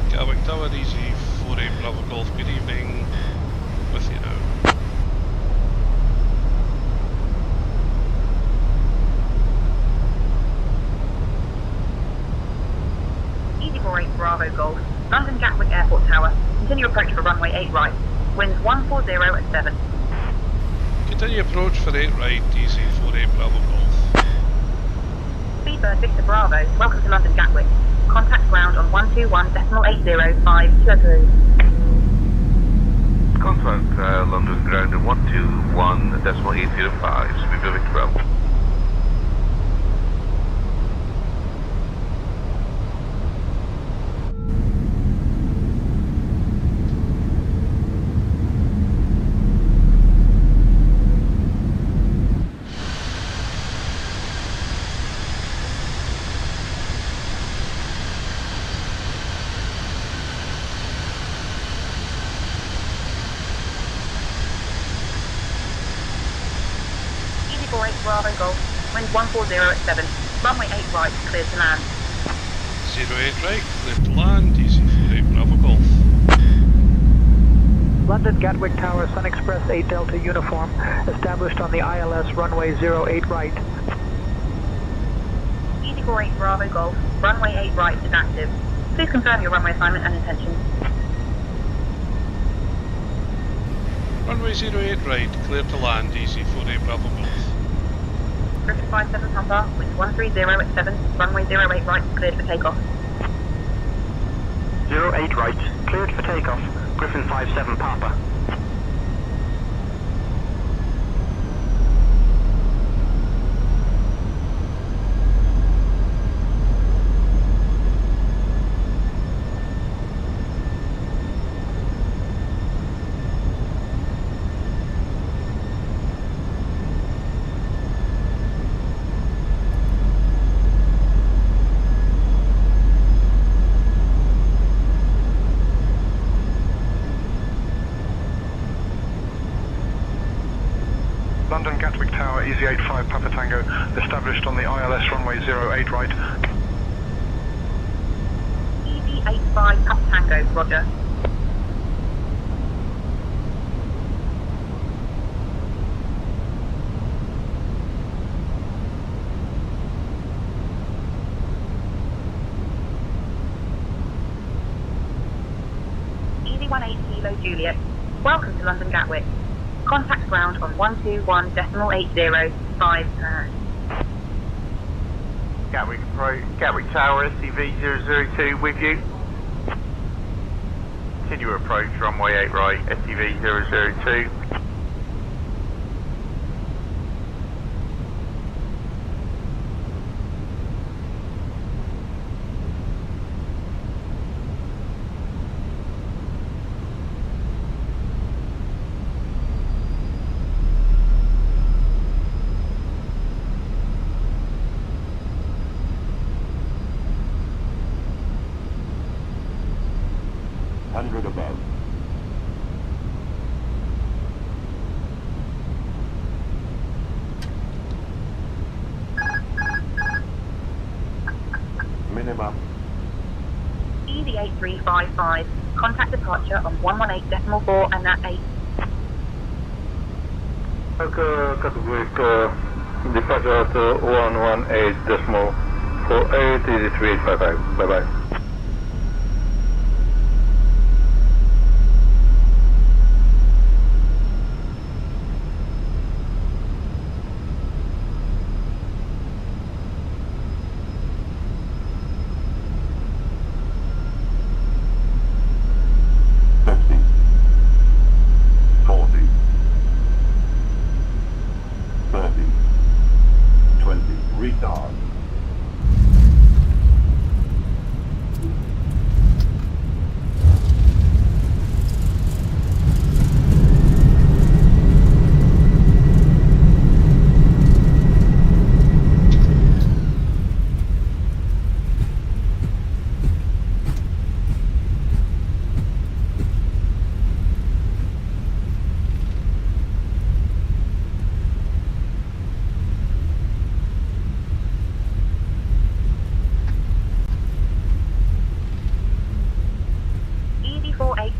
Gatwick Tower, Easy 48 Bravo Golf, good evening. With you now. Easy 48 Bravo Golf, London Gatwick Airport Tower. Continue approach for runway 8 right. Winds 140 at 7. Continue approach for 8 right, Easy 48 Bravo Golf. Victor Bravo, welcome to London Gatwick. Contact ground on 121.805 Contact London ground on 121.805, speed of Victor Bravo. Bravo Golf, wind 140 at 7, runway 8 right, cleared to land. 08 right, cleared to land, Easy48 Bravo Golf. London Gatwick Tower, Sun Express 8 Delta uniform, established on the ILS runway 08 right. Easy48 Bravo Golf, runway 8 right is active. Please confirm your runway assignment and intention. Runway 08 right, cleared to land, Easy48 Bravo Golf. Griffin 57 Papa, wind 130 at 7, runway 08 right, cleared for takeoff. 08 right, cleared for takeoff. Griffin 57 Papa. London Gatwick Tower, Easy 85 Papa Tango, established on the ILS runway 08 right. Easy 85 Papa Tango, roger. Easy 18 Kilo Juliet, welcome to London Gatwick. Contact ground on 121.805 Gatwick Tower, SCV 002 with you. Continue approach, runway 8 right, SCV 002. Above. Minimum. Easy 8355, contact departure on 118.4 and at 8. Gatwick, departure at 118.48, Easy 3855, bye bye.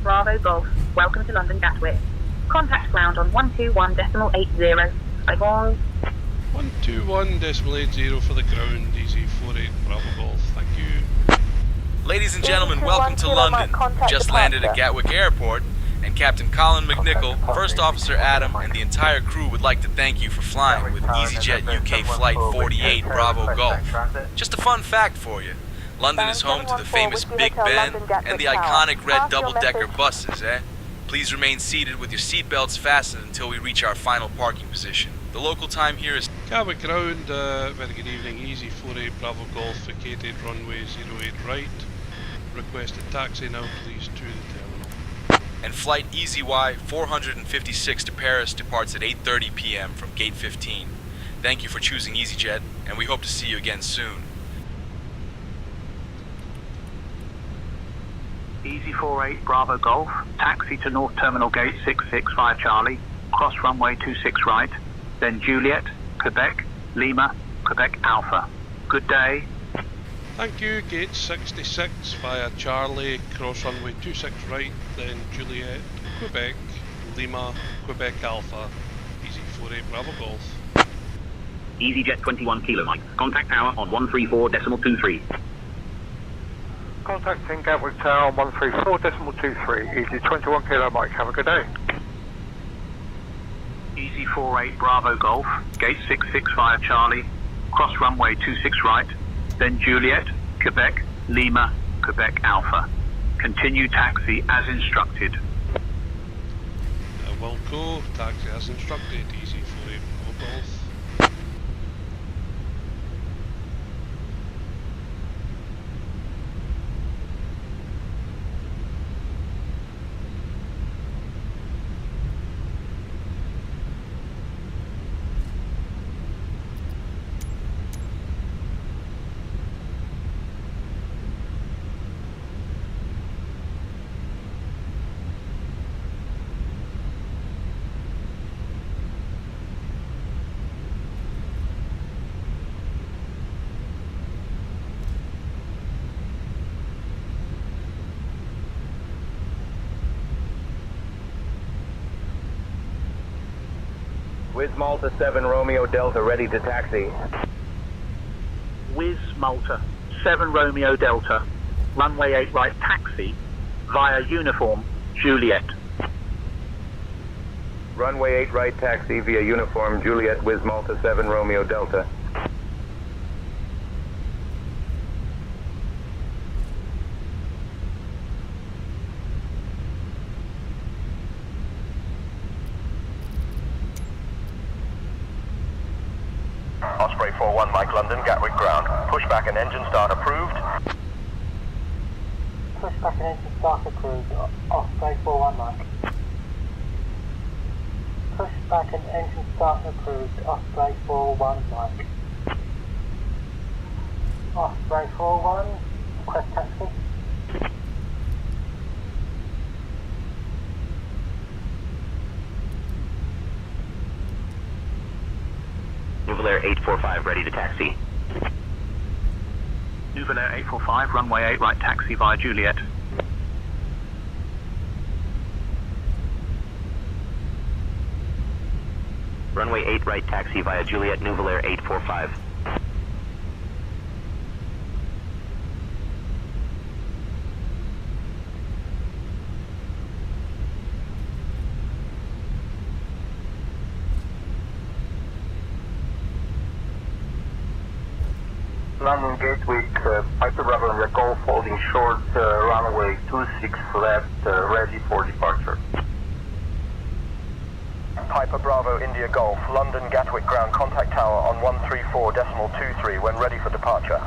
Bravo Golf, welcome to London Gatwick. Contact ground on 121.80. 121.80 for the ground, Easy48 Bravo Golf, thank you. Ladies and gentlemen, welcome to London. Just landed at Gatwick Airport. And Captain Colin McNichol, First Officer Adam, and the entire crew would like to thank you for flying with EasyJet UK Flight 48 Bravo Golf. Just a fun fact for you. London is home to the famous Big Ben and the iconic red double-decker buses, eh? Please remain seated with your seatbelts fastened until we reach our final parking position. The local time here is... Gatwick ground, very good evening, Easy 48 Bravo Golf, vacated runway 08 right. Requested taxi now please to the terminal. And flight EasyY 456 to Paris departs at 8:30 p.m. from gate 15. Thank you for choosing EasyJet, and we hope to see you again soon. Easy 48 Bravo Golf, taxi to North Terminal Gate 66 via Charlie, cross runway 26 right, then Juliet, Quebec, Lima, Quebec Alpha. Good day. Thank you, gate 66 via Charlie, cross runway 26 right, then Juliet, Quebec, Lima, Quebec Alpha, Easy 48 Bravo Golf. EasyJet 21 Kilo Mike, contact tower on 134.23. Contacting Gatwick Tower 134.23, Easy 21 Kilo Mike, have a good day. Easy 48 Bravo Golf, gate 66 via Charlie, cross runway 26 right, then Juliet, Quebec, Lima, Quebec Alpha. Continue taxi as instructed. Will go, taxi as instructed, Easy 48 Bravo Golf. Wiz Malta 7 Romeo Delta ready to taxi. Wiz Malta, 7 Romeo Delta, runway 8 right taxi, via uniform, Juliet. Runway 8 right taxi via uniform Juliet Wiz Malta 7 Romeo Delta. Osprey 41 Mike London, Gatwick ground. Pushback and engine start approved. Pushback and engine start approved. Osprey 41 Mike. Pushback and engine start approved. Osprey 41 Mike. Osprey 41, request taxi. Nouvelair 845 ready to taxi. Nouvelair 845, runway 8 right taxi via Juliet. Runway 8 right taxi via Juliet Nouvelair 845. London Gatwick, Piper Bravo and Golf holding short, runway 26 left, ready for departure. Piper Bravo India Golf, London Gatwick ground, contact tower on 134.23 when ready for departure.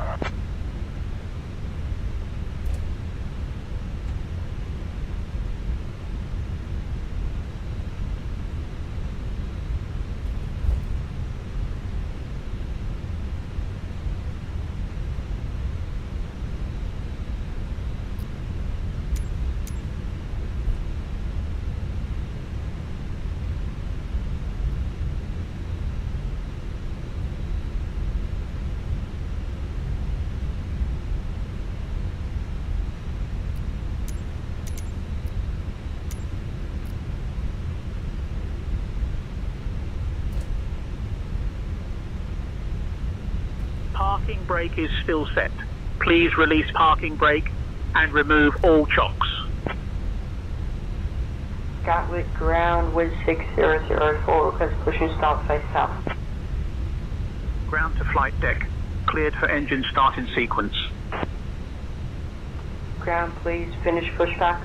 Parking brake is still set. Please release parking brake and remove all chocks. Gatwick ground with 6004, request push and start face south. Ground to flight deck. Cleared for engine start in sequence. Ground, please finish pushback.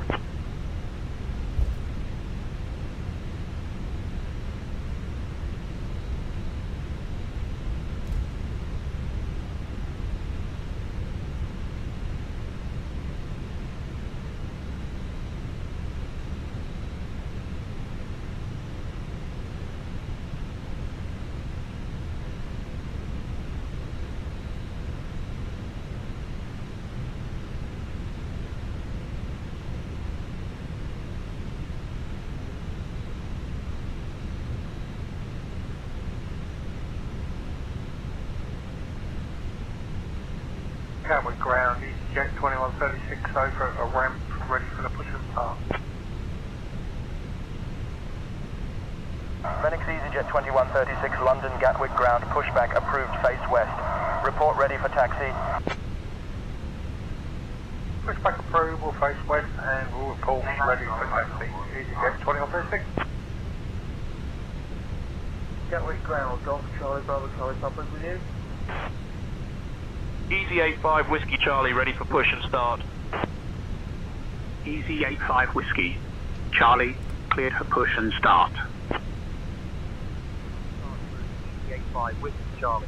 Gatwick ground, Easyjet 2136 over a ramp, ready for the push and start. Phoenix Easyjet 2136 London Gatwick ground, pushback approved, face west. Report ready for taxi. Pushback approved, we'll face west and we'll report ready for taxi. Easyjet 2136. Gatwick ground, Golf Charlie, Bravo Charlie, Papa with you. Easy 85 Whiskey Charlie ready for push and start. Easy 85 Whiskey Charlie cleared for push and start. Easy 85 Whiskey Charlie.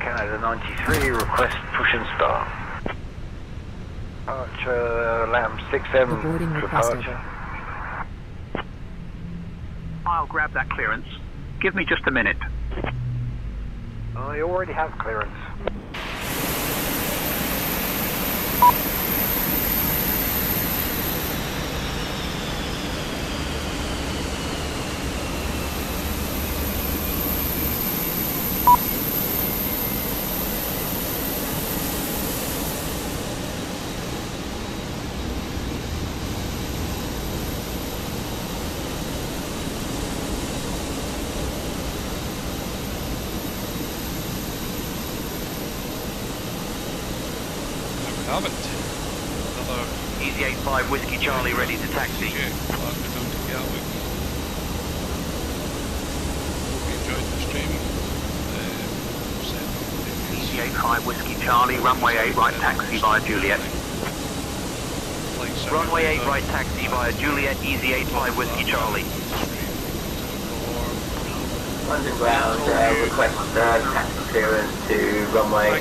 Canada 93, request push and start. Archer, Lamb 6M, departure. I'll grab that clearance. Give me just a minute. You already have clearance. Haven't. Another Easy 85 Whiskey Charlie ready to taxi. Glasgow down to Gatwick. Hope you enjoyed the stream. Easy 85 Whiskey Charlie, runway 8 right taxi via Juliet. Runway 8 right taxi via Juliet, Easy 85 Whiskey Charlie. London ground, request taxi clearance to runway 08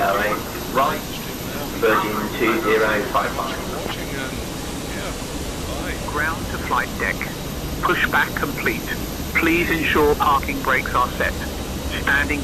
right. Virgin 2055. Ground to flight deck. Pushback complete. Please ensure parking brakes are set. Standing